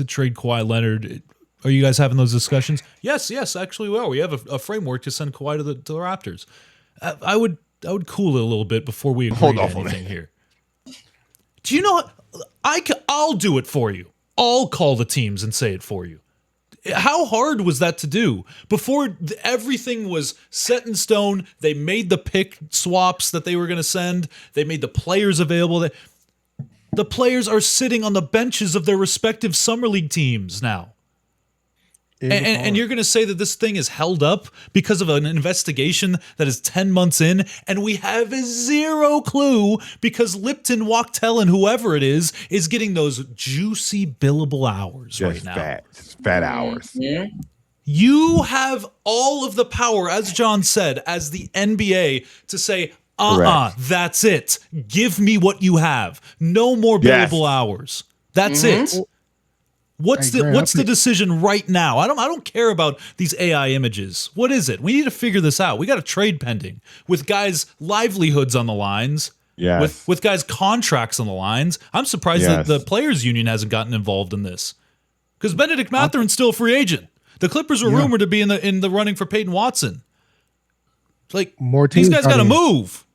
trade Kawhi Leonard. Are you guys having those discussions? Yes, actually we are. We have a framework to send Kawhi to the Raptors. I would cool it a little bit before we agree to anything here. Do you know what? I'll do it for you. I'll call the teams and say it for you. How hard was that to do? Before everything was set in stone, they made the pick swaps that they were going to send. They made the players available. The players are sitting on the benches of their respective summer league teams now. And you're going to say that this thing is held up because of an investigation that is 10 months in, and we have zero clue because Lipton, Wachtel, and whoever it is getting those juicy billable hours right now.
Fat hours.
Yeah.
You have all of the power, as John said, as the NBA to say, that's it. Give me what you have. No more billable hours. That's it. What's the decision right now? I don't care about these AI images. What is it? We need to figure this out. We got a trade pending with guys' livelihoods on the lines.
Yes.
With guys' contracts on the lines. I'm surprised that the players' union hasn't gotten involved in this. Because Benedict Matherin's still a free agent. The Clippers were rumored to be in the running for Peyton Watson. It's like, these guys got to move.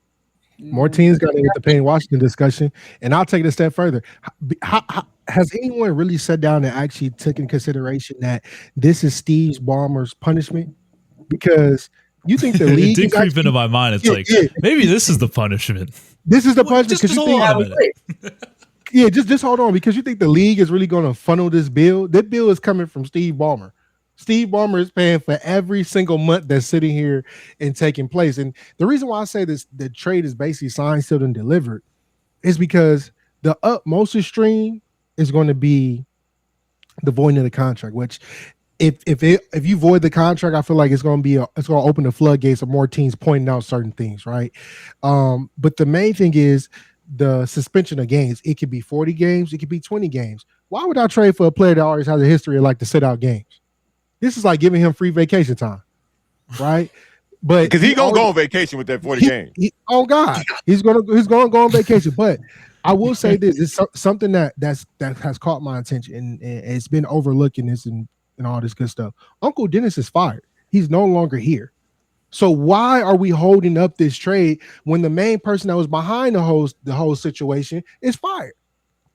More teams got to get the Payne Washington discussion. And I'll take it a step further. Has anyone really sat down and actually took in consideration that this is Steve Ballmer's punishment? Because you think the league
it did creep into my mind. It's maybe this is the punishment.
This is the punishment.
Just hold on a minute.
Just hold on, because you think the league is really going to funnel this bill. That bill is coming from Steve Ballmer. Steve Ballmer is paying for every single month that's sitting here and taking place. And the reason why I say this, the trade is basically signed, sealed, and delivered, is because the utmost extreme is going to be the voiding of the contract. Which, if you void the contract, I feel like it's going to open the floodgates of more teams pointing out certain things, right? But the main thing is the suspension of games. It could be 40 games, it could be 20 games. Why would I trade for a player that always has a history of like to sit out games? This is like giving him free vacation time, right? But
because he's gonna go on vacation with that 40 games.
Oh God, he's gonna go on vacation. But I will say this: it's something that has caught my attention, and it's been overlooking this and all this good stuff. Uncle Dennis is fired. He's no longer here. So why are we holding up this trade when the main person that was behind the whole situation is fired?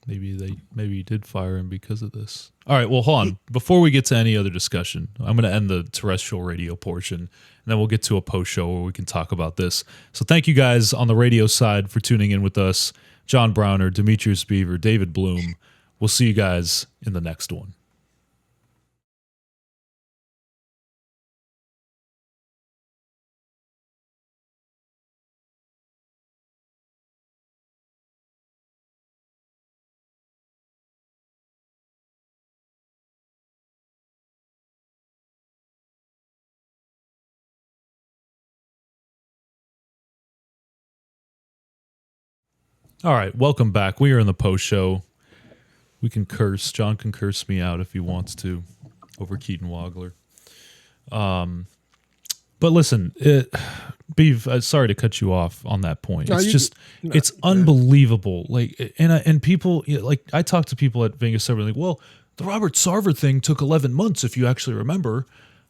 Maybe you did fire him because of this. All right, well, hold on. Before we get to any other discussion, I'm going to end the terrestrial radio portion, and then we'll get to a post show where we can talk about this. So thank you guys on the radio side for tuning in with us. John Browner, Demetrius Beaver, David Bloom. We'll see you guys in the next one. All right, welcome back. We are in the post show. We can curse. John can curse me out if he wants to over Keaton Wagler. But listen, Beav, sorry to cut you off on that point. It's unbelievable. Like, and people, like, I talk to people at Vegas Server, like, well, the Robert Sarver thing took 11 months, if you actually remember.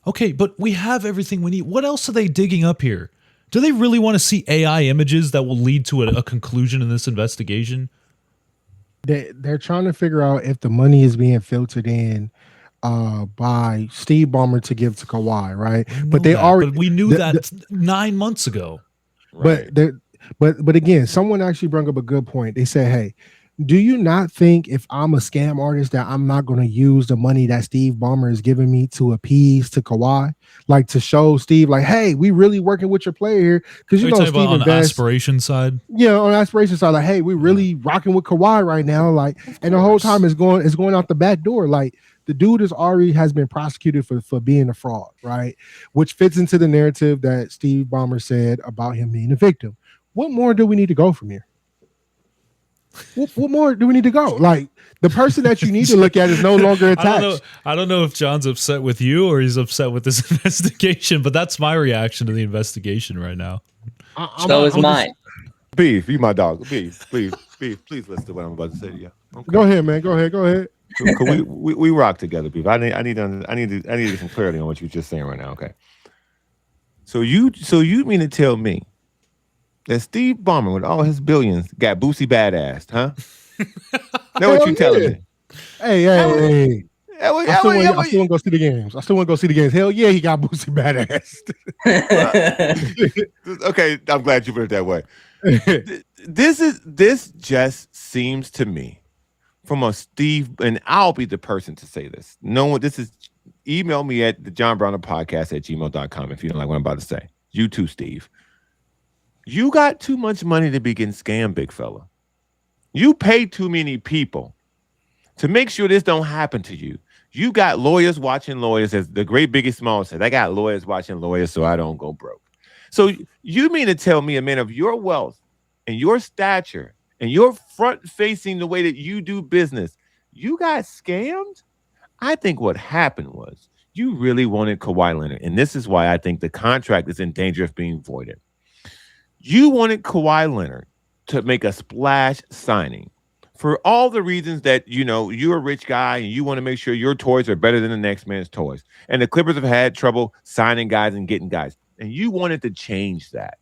Okay, but we have everything we need. What else are they digging up here? Do they really want to see AI images that will lead to a conclusion in this investigation?
They're trying to figure out if the money is being filtered in by Steve Ballmer to give to Kawhi, right? But
we knew that 9 months ago.
Right. But again, someone actually brought up a good point. They said, hey, Do you not think if I'm a scam artist that I'm not going to use the money that Steve Ballmer is giving me to appease to Kawhi, like to show Steve, like, hey, we really working with your player here, because you know Steve
on the
invests.
aspiration side.
Yeah, on the aspiration side, like, hey, we really rocking with Kawhi right now, like, and the whole time it's going out the back door. Like, the dude has been prosecuted for being a fraud, right? Which fits into the narrative that Steve Ballmer said about him being a victim. What more do we need to go from here? What more do we need to go? Like, the person that you need to look at is no longer attached.
I don't know if John's upset with you or he's upset with this investigation, but that's my reaction to the investigation right now.
So is mine.
Beav, you my dog. Beav, please listen to what I'm about to say to you. Okay.
Go ahead, man. Go ahead.
we rock together, Beav. I need some clarity on what you're just saying right now. Okay. So you mean to tell me that Steve Ballmer, with all his billions, got Boosie badassed, huh? That's what you telling me.
Hey. I still want to go see the games. Hell yeah, he got Boosie badassed.
Okay, I'm glad you put it that way. This just seems to me from a Steve, and I'll be the person to say this. Email me at the John Browner podcast at gmail.com if you don't like what I'm about to say. You too, Steve. You got too much money to be getting scammed, big fella. You pay too many people to make sure this don't happen to you. You got lawyers watching lawyers, as the great Biggie Smalls said. I got lawyers watching lawyers so I don't go broke. So you mean to tell me, a man of your wealth and your stature and your front-facing the way that you do business, you got scammed? I think what happened was you really wanted Kawhi Leonard, and this is why I think the contract is in danger of being voided. You wanted Kawhi Leonard to make a splash signing for all the reasons that, you know, you're a rich guy and you want to make sure your toys are better than the next man's toys. And the Clippers have had trouble signing guys and getting guys. And you wanted to change that.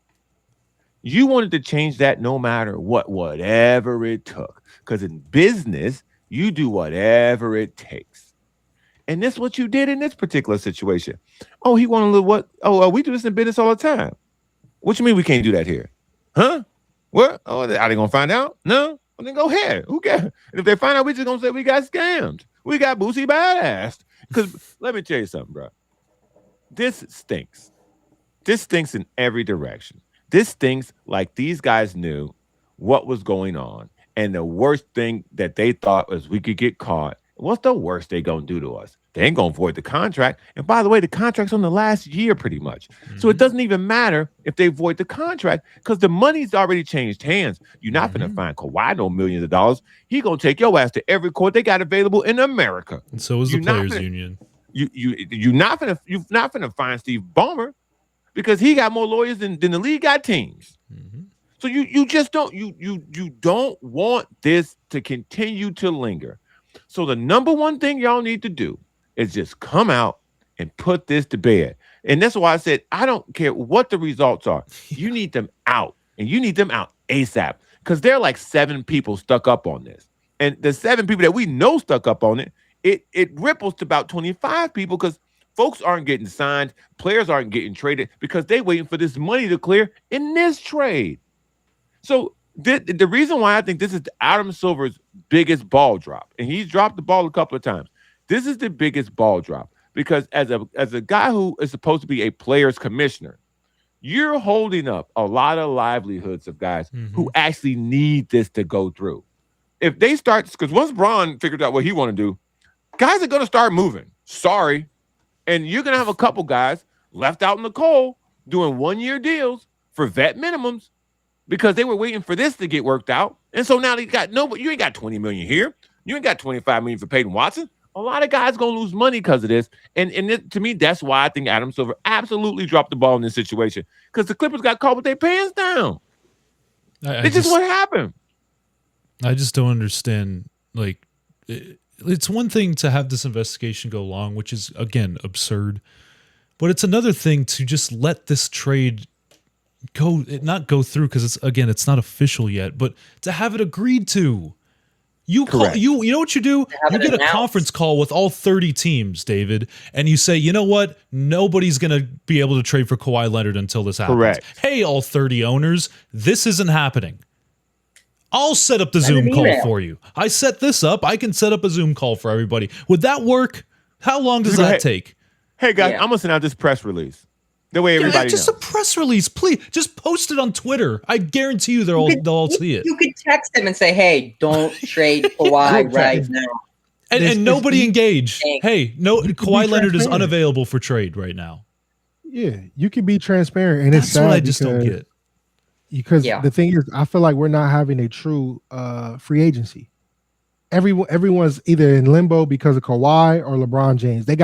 You wanted to change that no matter whatever it took. Because in business, you do whatever it takes. And that's what you did in this particular situation. Oh, he wanted a little what? Oh, we do this in business all the time. What you mean we can't do that here? Huh? What? Oh, are they going to find out? No? Well, then go ahead. Who cares? And if they find out, we just going to say we got scammed. We got Boosie badass. Because let me tell you something, bro. This stinks. This stinks in every direction. This stinks like these guys knew what was going on. And the worst thing that they thought was we could get caught. What's the worst they going to do to us? They ain't going to void the contract. And by the way, the contract's on the last year pretty much. Mm-hmm. So it doesn't even matter if they void the contract because the money's already changed hands. You're not going to find Kawhi no millions of dollars. He going to take your ass to every court they got available in America.
And so is the players union.
You're not going to find Steve Ballmer because he got more lawyers than the league got teams. Mm-hmm. So you just don't want this to continue to linger. So the number one thing y'all need to do is just come out and put this to bed. And that's why I said, I don't care what the results are. You need them out, and you need them out ASAP because there are like 7 people stuck up on this. And the 7 people that we know stuck up on it, it ripples to about 25 people because folks aren't getting signed. Players aren't getting traded because they waiting for this money to clear in this trade. So the reason why I think this is Adam Silver's biggest ball drop, and he's dropped the ball a couple of times. This is the biggest ball drop because as a guy who is supposed to be a player's commissioner, you're holding up a lot of livelihoods of guys who actually need this to go through. If they start, because once Bron figured out what he want to do, guys are going to start moving. Sorry. And you're going to have a couple guys left out in the cold doing 1-year deals for vet minimums because they were waiting for this to get worked out. And so now they got you ain't got $20 million here. You ain't got $25 million for Peyton Watson. A lot of guys going to lose money because of this. And to me, that's why I think Adam Silver absolutely dropped the ball in this situation because the Clippers got caught with their pants down. It's just what happened.
I just don't understand. Like, it's one thing to have this investigation go long, which is, again, absurd. But it's another thing to just let this trade not go through because it's not official yet, but to have it agreed to. You know what you do? You get a conference call with all 30 teams, David, and you say, you know what? Nobody's going to be able to trade for Kawhi Leonard until this happens.
Correct.
Hey, all 30 owners, this isn't happening. I'll set up the Zoom call for you. I set this up. I can set up a Zoom call for everybody. Would that work? How long does that take?
Hey, guys, I'm going to send out this press release. The way everybody
just
knows.
A press release, please. Just post it on Twitter. I guarantee you they'll all see it.
You could text them and say, hey, don't trade Kawhi right now.
And nobody engage. Hey, no, Kawhi Leonard is unavailable for trade right now.
Yeah, you can be transparent, and
that's what I just don't get.
Because the thing is, I feel like we're not having a true free agency. Everyone's either in limbo because of Kawhi or LeBron James. They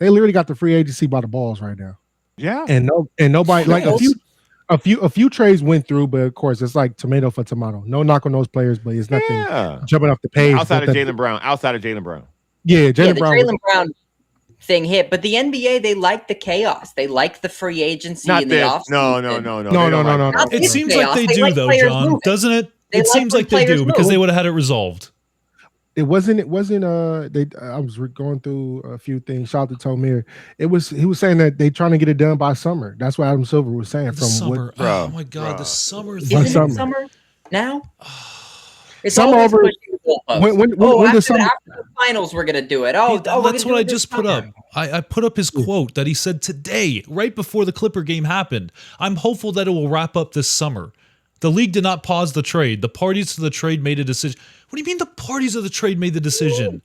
literally got the free agency by the balls right now.
Yeah,
and nobody like a few trades went through, but of course it's like tomato for tomato. No knock on those players, but it's nothing jumping off the page.
Outside of Jaylen Brown.
Yeah, Jaylen Brown.
Jaylen Brown thing hit, but the NBA, they like the chaos. They like the free agency in the offseason.
No.
It seems like they do, though, John, doesn't it? It seems like they do because they would have had it resolved.
It wasn't. I was going through a few things. Shout out to Tomir. He was saying that they trying to get it done by summer. That's what Adam Silver was saying.
Oh my God, the summer.
Isn't it summer now? It's
summer over. When the summer
after the finals, we're gonna do it.
That's what I just put up. I put up his quote that he said today, right before the Clipper game happened. I'm hopeful that it will wrap up this summer. The league did not pause the trade. The parties to the trade made a decision. What do you mean the parties of the trade made the decision?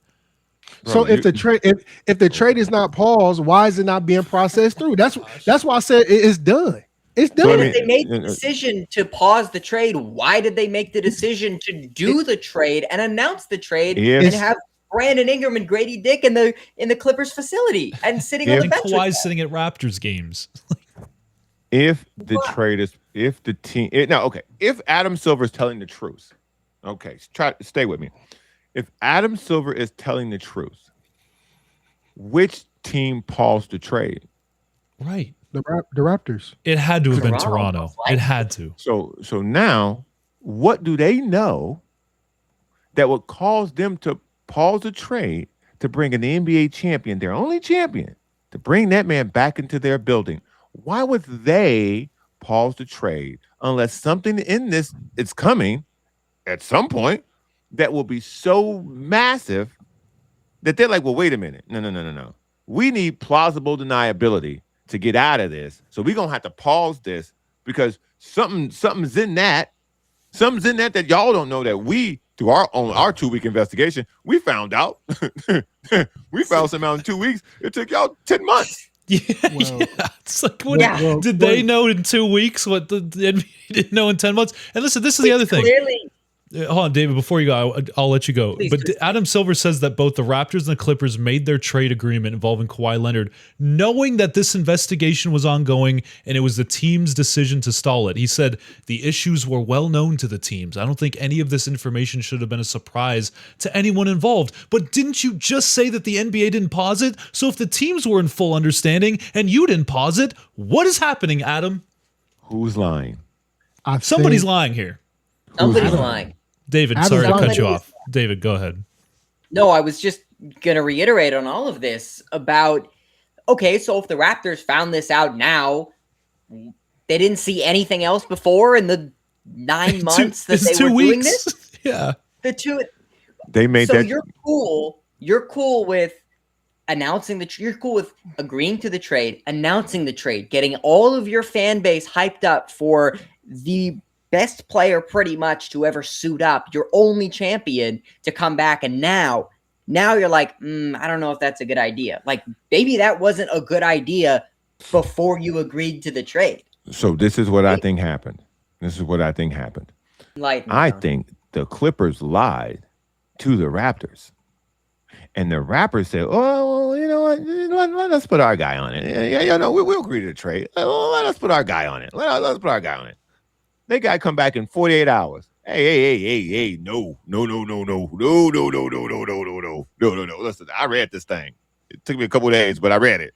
So if the trade is not paused, why is it not being processed through? That's why I said it's done. It's done.
But if they made the decision to pause the trade, why did they make the decision to do the trade and announce the trade and have Brandon Ingram and Grady Dick in the Clippers facility and sitting on the bench?
Kawhi's sitting at Raptors games.
If the trade is, if the team, if Adam Silver is telling the truth, stay with me. If Adam Silver is telling the truth, which team paused the trade?
Right.
The Raptors.
It had to have been Toronto. It had to.
So now, what do they know that would cause them to pause the trade to bring an NBA champion, their only champion, to bring that man back into their building? Why would they pause the trade unless something in this is coming at some point that will be so massive that they're like, well, wait a minute. No. We need plausible deniability to get out of this. So we're going to have to pause this because something's in that. Something's in that y'all don't know that we, through our 2-week investigation, we found out. We found something out in 2 weeks. It took y'all 10 months.
Yeah. It's like, did they know in 2 weeks what the NBA didn't know in 10 months? And listen, this is the other thing. Hold on, David, before you go, I'll let you go. But Adam Silver says that both the Raptors and the Clippers made their trade agreement involving Kawhi Leonard, knowing that this investigation was ongoing and it was the team's decision to stall it. He said the issues were well known to the teams. I don't think any of this information should have been a surprise to anyone involved. But didn't you just say that the NBA didn't pause it? So if the teams were in full understanding and you didn't pause it, what is happening, Adam?
Who's lying?
Somebody's lying here.
Somebody's lying.
David, sorry to cut you off. David, go ahead.
No, I was just going to reiterate on all of this about, so if the Raptors found this out now, they didn't see anything else before in the 9 months that they were doing this?
Yeah.
They made that.
So you're cool with announcing you're cool with agreeing to the trade, announcing the trade, getting all of your fan base hyped up for the best player pretty much to ever suit up, your only champion to come back. And now you're like, I don't know if that's a good idea. Like maybe that wasn't a good idea before you agreed to the trade.
So this is what I think happened. I think the Clippers lied to the Raptors. And the Raptors said, oh, you know what? Let us put our guy on it. Yeah, we'll agree to the trade. Let us put our guy on it. Let's put our guy on it. They got to come back in 48 hours. Hey, no. Listen, I read this thing. It took me a couple of days, but I read it.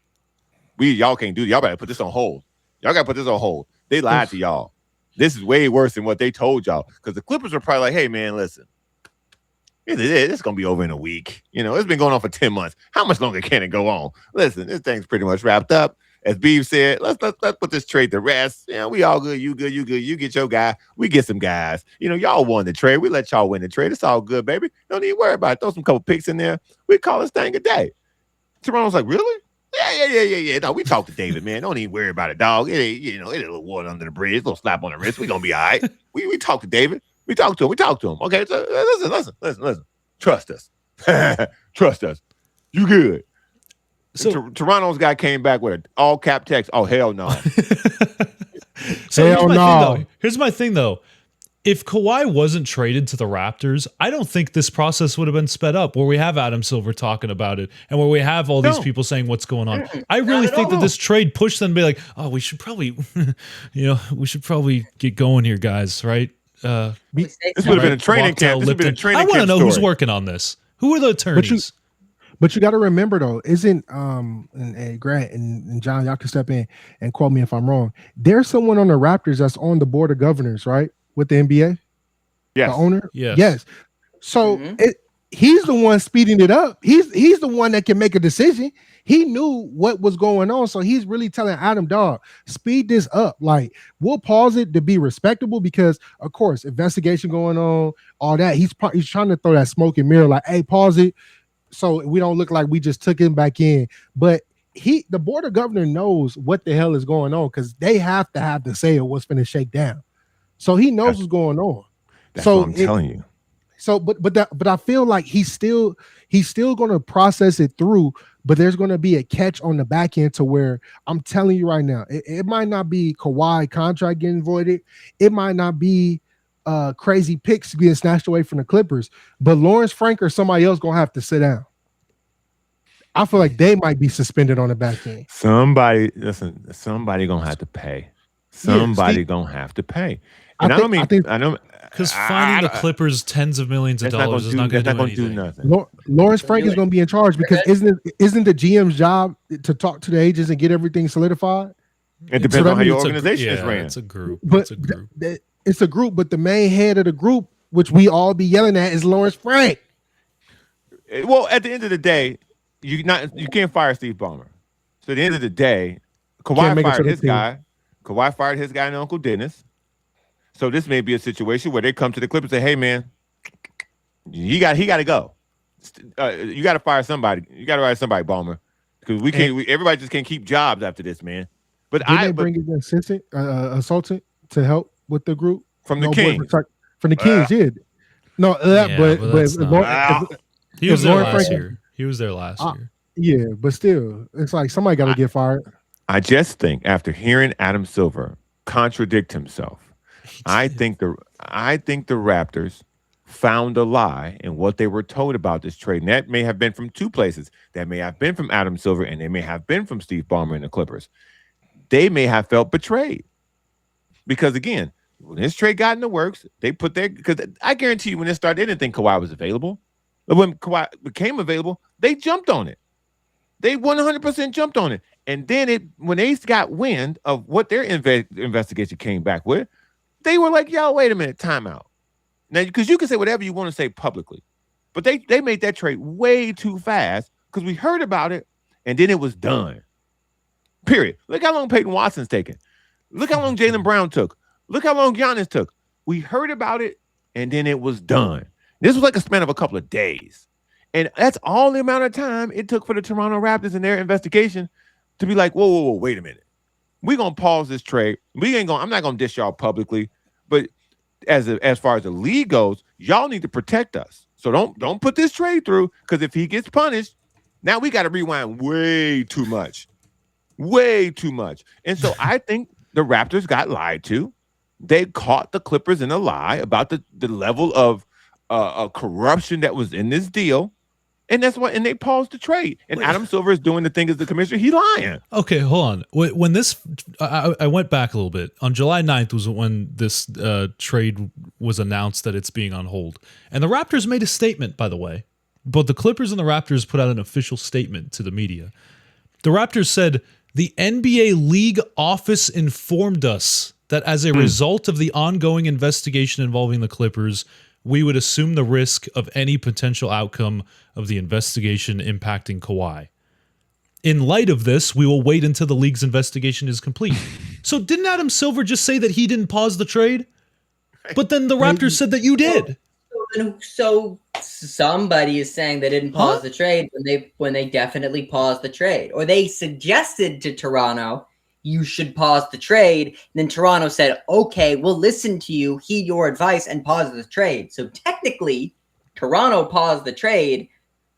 Y'all can't do it. Y'all better put this on hold. Y'all got to put this on hold. They lied to y'all. This is way worse than what they told y'all. Because the Clippers are probably like, hey, man, listen. It's going to be over in a week. It's been going on for 10 months. How much longer can it go on? Listen, this thing's pretty much wrapped up. as Beav said, let's put this trade to rest. Yeah, we all good. You good. You good. You get your guy. We get some guys. Y'all won the trade. We let y'all win the trade. It's all good, baby. Don't need to worry about it. Throw some couple picks in there. We call this thing a day. Toronto's like, really? Yeah. No, we talked to David, man. Don't even worry about it, dog. It ain't, it ain't a little water under the bridge, a little slap on the wrist. We gonna be all right. We talked to David. We talked to him. Okay, so listen. Trust us. Trust us. You good. So Toronto's guy came back with an all cap text. Oh, hell no.
So here's my thing though. If Kawhi wasn't traded to the Raptors, I don't think this process would have been sped up where we have Adam Silver talking about it and where we have all these people saying what's going on. I really think that this trade pushed them to be like, oh, we should probably, get going here, guys, right?
This would have been a training camp. This would have been a training camp.
I want to know who's working on this. Who are the attorneys?
But you got to remember though, isn't and Grant and John, y'all can step in and quote me if I'm wrong. There's someone on the Raptors that's on the board of governors, right? With the NBA?
Yes.
The owner?
Yes.
So he's the one speeding it up. He's the one that can make a decision. He knew what was going on. So he's really telling Adam, dog, speed this up. Like, we'll pause it to be respectable because, of course, investigation going on, all that. He's trying to throw that smoke and mirror like, hey, pause it so we don't look like we just took him back in. But the board of governors knows what the hell is going on because they have to have the say of what's going to shake down. So he knows what's going on.
That's what I'm telling you.
So, but I feel like he's still going to process it through, but there's going to be a catch on the back end to where I'm telling you right now, it might not be Kawhi contract getting voided. It might not be crazy picks being snatched away from the Clippers, but Lawrence Frank or somebody else going to have to sit down. I feel like they might be suspended on the back end.
Somebody going to have to pay. Somebody going to have to pay. And I know
because finding the Clippers tens of millions of dollars is not going to do
nothing. Lawrence Frank is going to be in charge because isn't the GM's job to talk to the agents and get everything solidified?
It depends on how your organization is ran.
It's a group.
But it's a group, but the main head of the group, which we all be yelling at, is Lawrence Frank.
Well, at the end of the day, you can't fire Steve Ballmer. So at the end of the day, Kawhi fired his guy. Kawhi fired his guy and Uncle Dennis. So this may be a situation where they come to the Clippers and say, "Hey, man, he got to go. You got to fire somebody. You got to fire somebody, Ballmer, because we can't. Everybody just can't keep jobs after this, man." But
they bring in an assistant, consultant to help with the group
from the Kings.
From the Kings, yeah. No,
he was there last year. He was there last year.
Yeah, but still, it's like somebody got to get fired.
I just think after hearing Adam Silver contradict himself. I think the Raptors found a lie in what they were told about this trade. And that may have been from two places. That may have been from Adam Silver, and they may have been from Steve Ballmer and the Clippers. They may have felt betrayed. Because, again, when this trade got in the works, they put their – because I guarantee you when this started, they didn't think Kawhi was available. But when Kawhi became available, they jumped on it. They 100% jumped on it. And then when they got wind of what their investigation came back with, they were like, yo, wait a minute, timeout. Now, because you can say whatever you want to say publicly, but they made that trade way too fast because we heard about it and then it was done. Period. Look how long Peyton Watson's taken. Look how long Jaylen Brown took. Look how long Giannis took. We heard about it and then it was done. This was like a span of a couple of days. And that's all the amount of time it took for the Toronto Raptors in their investigation to be like, whoa, wait a minute. We're going to pause this trade. I'm not going to dish y'all publicly. But as far as the league goes, y'all need to protect us. So don't put this trade through because if he gets punished, now we got to rewind way too much. Way too much. And so I think the Raptors got lied to. They caught the Clippers in a lie about the level of corruption that was in this deal. And that's why, and they paused the trade. And Adam Silver is doing the thing as the commissioner. He's lying.
Okay, hold on. When this, I went back a little bit. On July 9th was when this trade was announced that it's being on hold. And the Raptors made a statement, by the way. Both the Clippers and the Raptors put out an official statement to the media. The Raptors said, the NBA league office informed us that as a result of the ongoing investigation involving the Clippers, we would assume the risk of any potential outcome of the investigation impacting Kawhi. in light of this, we will wait until the league's investigation is complete. So didn't Adam Silver just say that he didn't pause the trade? But then the Raptors said that you did.
So somebody is saying they didn't pause the trade when they definitely paused the trade, or they suggested to Toronto you should pause the trade. And then Toronto said, "Okay, we'll listen to you, heed your advice, and pause the trade." So technically, Toronto paused the trade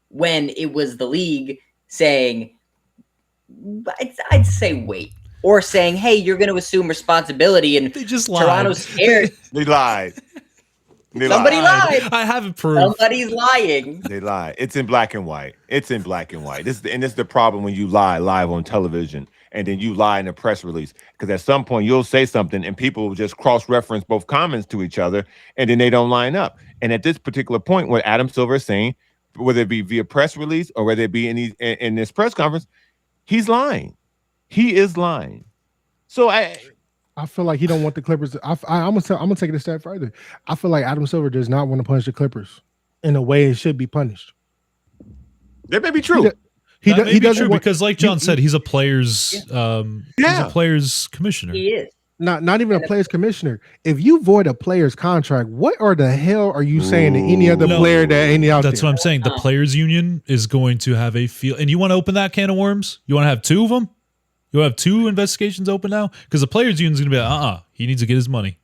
when it was the league saying, "I'd say wait," or saying, "Hey, you're going to assume responsibility." And
they just lied.
Toronto's scared.
They lied.
Somebody lied.
I haven't proved.
Somebody's lying.
They lie. It's in black and white. It's in black and white. This is the problem when you lie live on television and then you lie in a press release. Because at some point you'll say something and people will just cross-reference both comments to each other and then they don't line up. And at this particular point, what Adam Silver is saying, whether it be via press release or whether it be in this press conference, he's lying. He is lying. So
I feel like he don't want the Clippers. I'm gonna take it a step further. I feel like Adam Silver does not want to punish the Clippers in a way it should be punished.
That may be true.
He
may be
doesn't
true
want,
because, like John said, he's a players he's a players commissioner.
He is.
Not even a players commissioner. If you void a player's contract, what are the hell are you saying to any other player that any out
That's
there?
what I'm saying. The players union is going to have a feel. And you want to open that can of worms? You want to have two of them? You have two investigations open now? Because the players union is going to be like, he needs to get his money.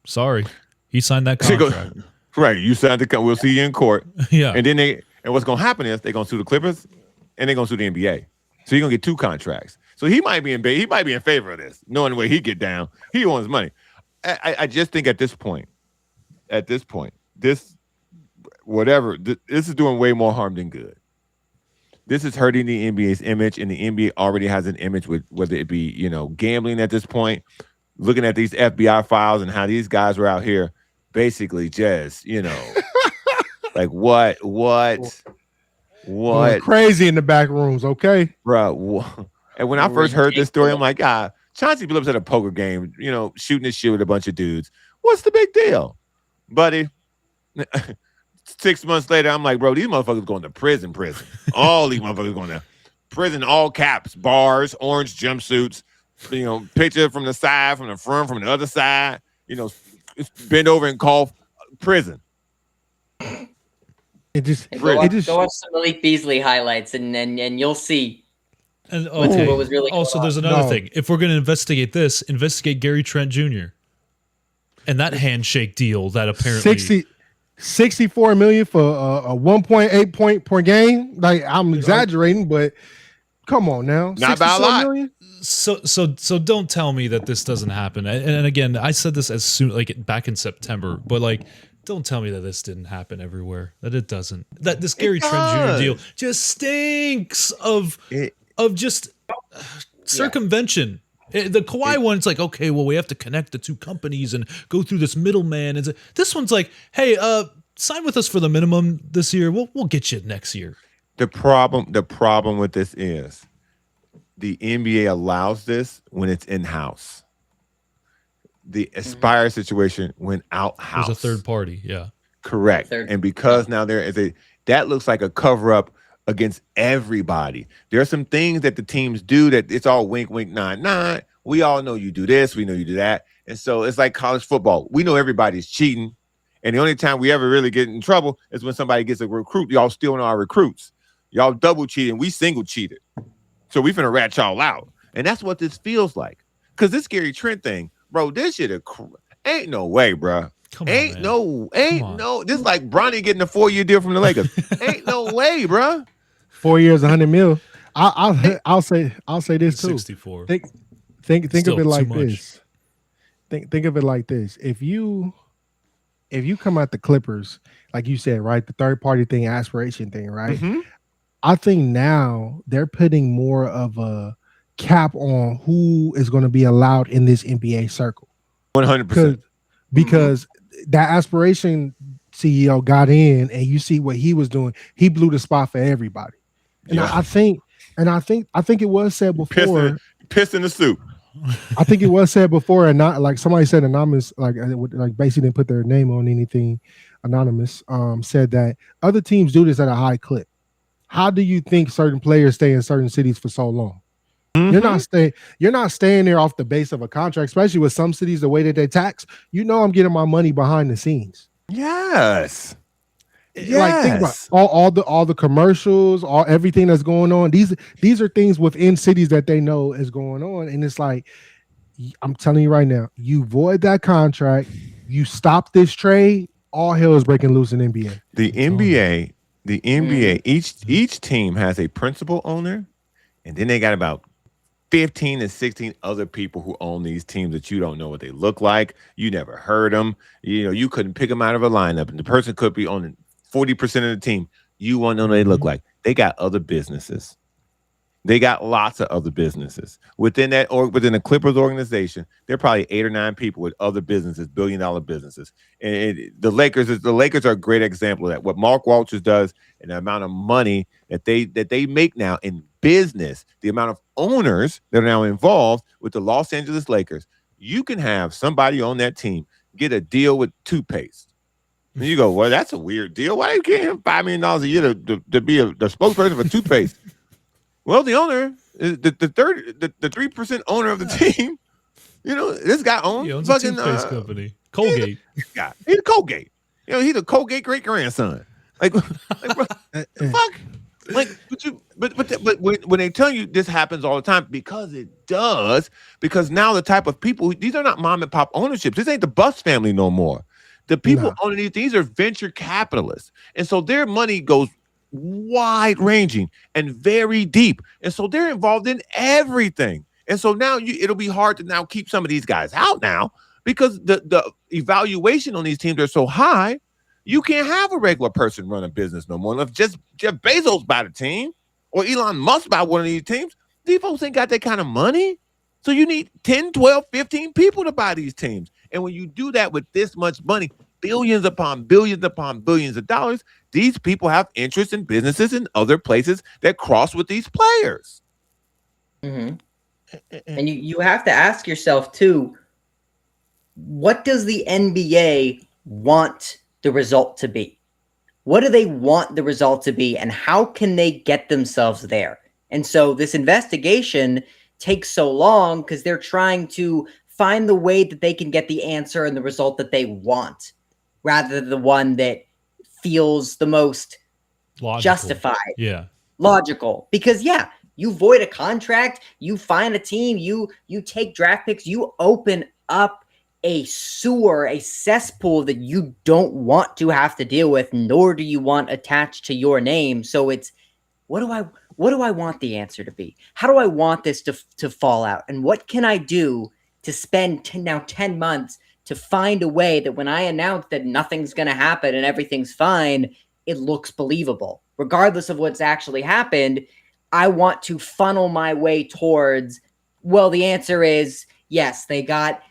Sorry. He signed that contract.
Right. You signed the contract. We'll see you in court.
Yeah.
And then what's going to happen is they're going to sue the Clippers and they're going to sue the NBA. So you're going to get two contracts. So he might be in favor of this, knowing the way he get down. He wants money. I just think at this point, this is doing way more harm than good. This is hurting the NBA's image, and the NBA already has an image with whether it be, gambling at this point, looking at these FBI files and how these guys were out here basically just, like what?
Going crazy in the back rooms, okay?
Bro. And when I first heard this story, I'm like, Chauncey Billups at a poker game, shooting his shit with a bunch of dudes. What's the big deal? Buddy, 6 months later, I'm like, bro, these motherfuckers going to prison. All these motherfuckers going to prison, all caps, bars, orange jumpsuits, picture from the side, from the front, from the other side, bend over and cough, prison.
Go watch some Malik Beasley highlights and you'll see.
And
what was really
also, there's another thing. If we're going to investigate this, investigate Gary Trent Jr. and that handshake deal that apparently
64 million for a 1.8 point per game. Like, I'm exaggerating, but come on now,
not about a lot.
Million?
So don't tell me that this doesn't happen. And again, I said this as soon back in September, but don't tell me that this didn't happen everywhere. That it doesn't. That this Gary Trent Jr. deal just stinks of just circumvention. The Kawhi one, it's like, okay, well, we have to connect the two companies and go through this middleman. And this one's like, hey, sign with us for the minimum this year. We'll get you next year.
The problem with this is the NBA allows this when it's in-house. The Aspire situation went out-house.
There's a third party, yeah.
Correct. And because now there is that looks like a cover-up against everybody. There are some things that the teams do that it's all wink, wink, nod, nod. We all know you do this. We know you do that. And so it's like college football. We know everybody's cheating. And the only time we ever really get in trouble is when somebody gets a recruit. Y'all stealing our recruits. Y'all double cheating. We single cheated. So we finna rat y'all out. And that's what this feels like. Because this Gary Trent thing, bro, this shit ain't no way, bro. Ain't no. This is like Bronny getting a 4-year deal from the Lakers. Ain't no way, bro.
4 years, 100 mil. I'll say this too.
64.
Think of it like this. Think of it like this. If you come at the Clippers, like you said, right, the third party thing, aspiration thing, right?
Mm-hmm.
I think now they're putting more of a cap on who is going to be allowed in this NBA circle.
100%.
Because that aspiration CEO got in, and you see what he was doing. He blew the spot for everybody. And I think it was said before.
Piss in the soup.
I think it was said before, and not like somebody said anonymous, like basically didn't put their name on anything. Anonymous said that other teams do this at a high clip. how do you think certain players stay in certain cities for so long?
Mm-hmm.
You're not staying there off the base of a contract, especially with some cities, the way that they tax. I'm getting my money behind the scenes.
Yes.
Like, think about all the commercials, everything that's going on. These are things within cities that they know is going on, and it's like, I'm telling you right now, you void that contract, you stop this trade, all hell is breaking loose in NBA.
The NBA, each team has a principal owner, and then they got about 15 to 16 other people who own these teams that you don't know what they look like. You never heard them. You couldn't pick them out of a lineup, and the person could be owning 40% of the team. You won't know what they look like. They got other businesses. They got lots of other businesses within that, or within the Clippers organization. There are probably 8 or 9 people with other businesses, billion-dollar businesses. And the Lakers are a great example of that. What Mark Walters does and the amount of money that they make now in business, the amount of owners that are now involved with the Los Angeles Lakers. You can have somebody on that team get a deal with toothpaste. And you go, well, that's a weird deal. Why are you getting him $5 million a year to be the spokesperson for toothpaste? Well, the owner, the 3% owner of the team, this guy owns
a toothpaste company, Colgate.
He's Colgate. He's a Colgate great grandson. Like fuck. Like, but when they tell you this happens all the time, because it does, because now the type of people, these are not mom and pop ownerships. This ain't the Buss family no more. The people owning these are venture capitalists. And so their money goes wide ranging and very deep. And so they're involved in everything. And so now it'll be hard to now keep some of these guys out now, because the evaluation on these teams are so high. You can't have a regular person run a business no more. And if just Jeff Bezos buy the team or Elon Musk buy one of these teams, these folks ain't got that kind of money. So you need 10, 12, 15 people to buy these teams. And when you do that with this much money, billions upon billions upon billions of dollars, these people have interest in businesses in other places that cross with these players.
Mm-hmm. And you have to ask yourself, too, what does the NBA want the result to be? What do they want the result to be, and how can they get themselves there? And so this investigation takes so long because they're trying to find the way that they can get the answer and the result that they want, rather than the one that feels the most justified.
Yeah.
Logical. Because you void a contract, you find a team, you take draft picks, you open up a cesspool that you don't want to have to deal with, nor do you want attached to your name. So it's, what do I want the answer to be? How do I want this to fall out? And what can I do to spend 10 months to find a way that when I announce that nothing's going to happen and everything's fine, it looks believable, regardless of what's actually happened? I want to funnel my way towards, well, the answer is yes, they got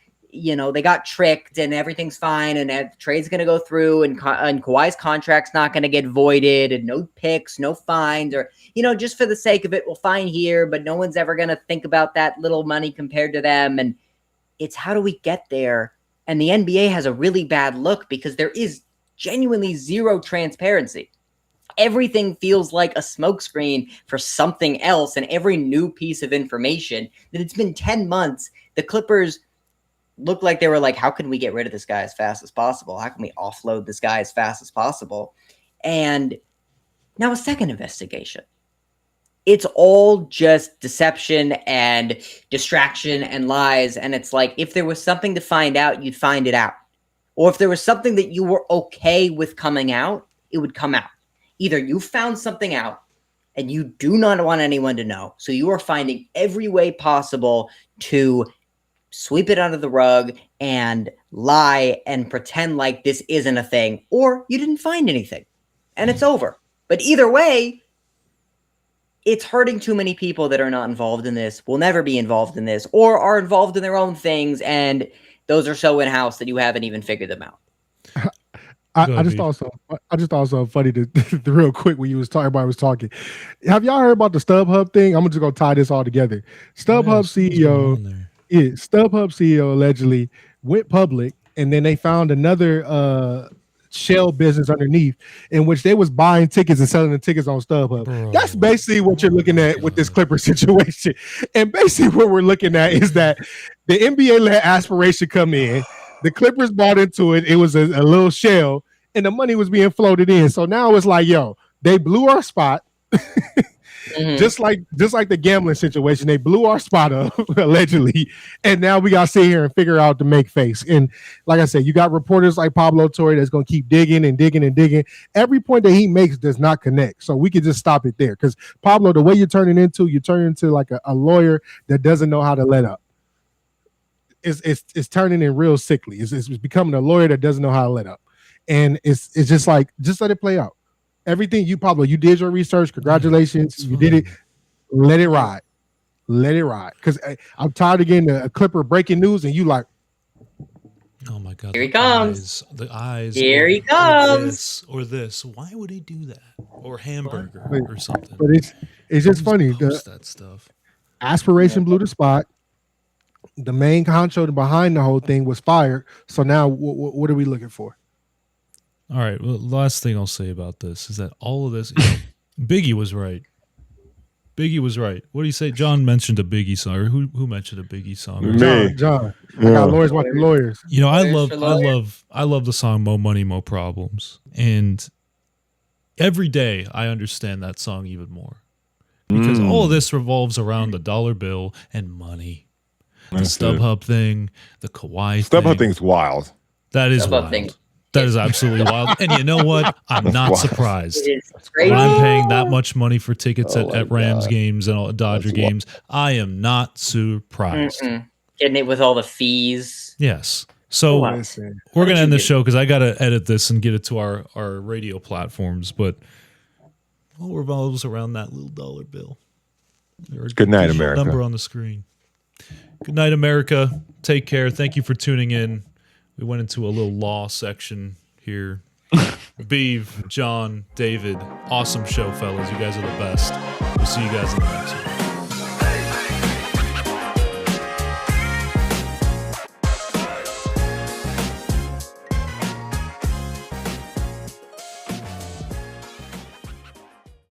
tricked and everything's fine, and the trade's going to go through, and Kawhi's contract's not going to get voided, and no picks, no fines, or, just for the sake of it, we'll fine here, but no one's ever going to think about that little money compared to them. And it's, how do we get there? And the NBA has a really bad look because there is genuinely zero transparency. Everything feels like a smokescreen for something else, and every new piece of information that it's been 10 months, the Clippers looked like they were like, how can we get rid of this guy as fast as possible? How can we offload this guy as fast as possible? And now a second investigation. It's all just deception and distraction and lies. And it's like, if there was something to find out, you'd find it out. Or if there was something that you were okay with coming out, it would come out. Either you found something out and you do not want anyone to know, so you are finding every way possible to sweep it under the rug and lie and pretend like this isn't a thing, or you didn't find anything and it's over. But either way, it's hurting too many people that are not involved in this, will never be involved in this, or are involved in their own things, and those are so in-house that you haven't even figured them out.
I just thought so funny to real quick when everybody was talking. Have y'all heard about the StubHub thing? I'm just gonna tie this all together. StubHub CEO allegedly went public, and then they found another shell business underneath, in which they was buying tickets and selling the tickets on StubHub.
Bro.
That's basically what you're looking at with this Clipper situation. And basically what we're looking at is that the NBA let aspiration come in. The Clippers bought into it. It was a little shell, and the money was being floated in. So now it's like, yo, they blew our spot. Just like the gambling situation, they blew our spot up allegedly, and now we got to sit here and figure out to make face. And like I said, you got reporters like Pablo Torre that's going to keep digging and digging and digging. Every point that he makes does not connect, so we could just stop it there. Because Pablo, the way you're turning into like a lawyer that doesn't know how to let up. It's turning in real sickly. It's becoming a lawyer that doesn't know how to let up, and it's just like, just let it play out. Everything Pablo, you did your research. Congratulations, you did it. Let it ride, Because I'm tired of getting a Clipper breaking news, and you like,
oh my god,
Here he comes.
The eyes.
Here he comes.
Or this. Why would he do that? Or hamburger or something.
but it's just funny.
That stuff.
Aspiration blew the spot. The main honcho behind the whole thing was fired. So now, what are we looking for?
All right. Well, the last thing I'll say about this is that all of this, Biggie was right. What do you say? John mentioned a Biggie song. Or who mentioned a Biggie song?
John. I got lawyers watching lawyers.
I love the song "Mo Money, Mo Problems," and every day I understand that song even more because all of this revolves around the dollar bill and money. The StubHub thing, the Kawhi thing.
StubHub thing's wild.
That is
StubHub
wild.
thing.
That is absolutely wild. And you know what? I'm not surprised.
It's crazy.
When I'm paying that much money for tickets at Rams games and all Dodger games, I am not surprised.
Getting it with all the fees.
Yes. So we're going to end the show because I got to edit this and get it to our radio platforms. But all revolves around that little dollar bill.
Good night, America.
Number on the screen. Good night, America. Take care. Thank you for tuning in. We went into a little law section here. Beav, John, David, awesome show, fellas. You guys are the best. We'll see you guys in the next one.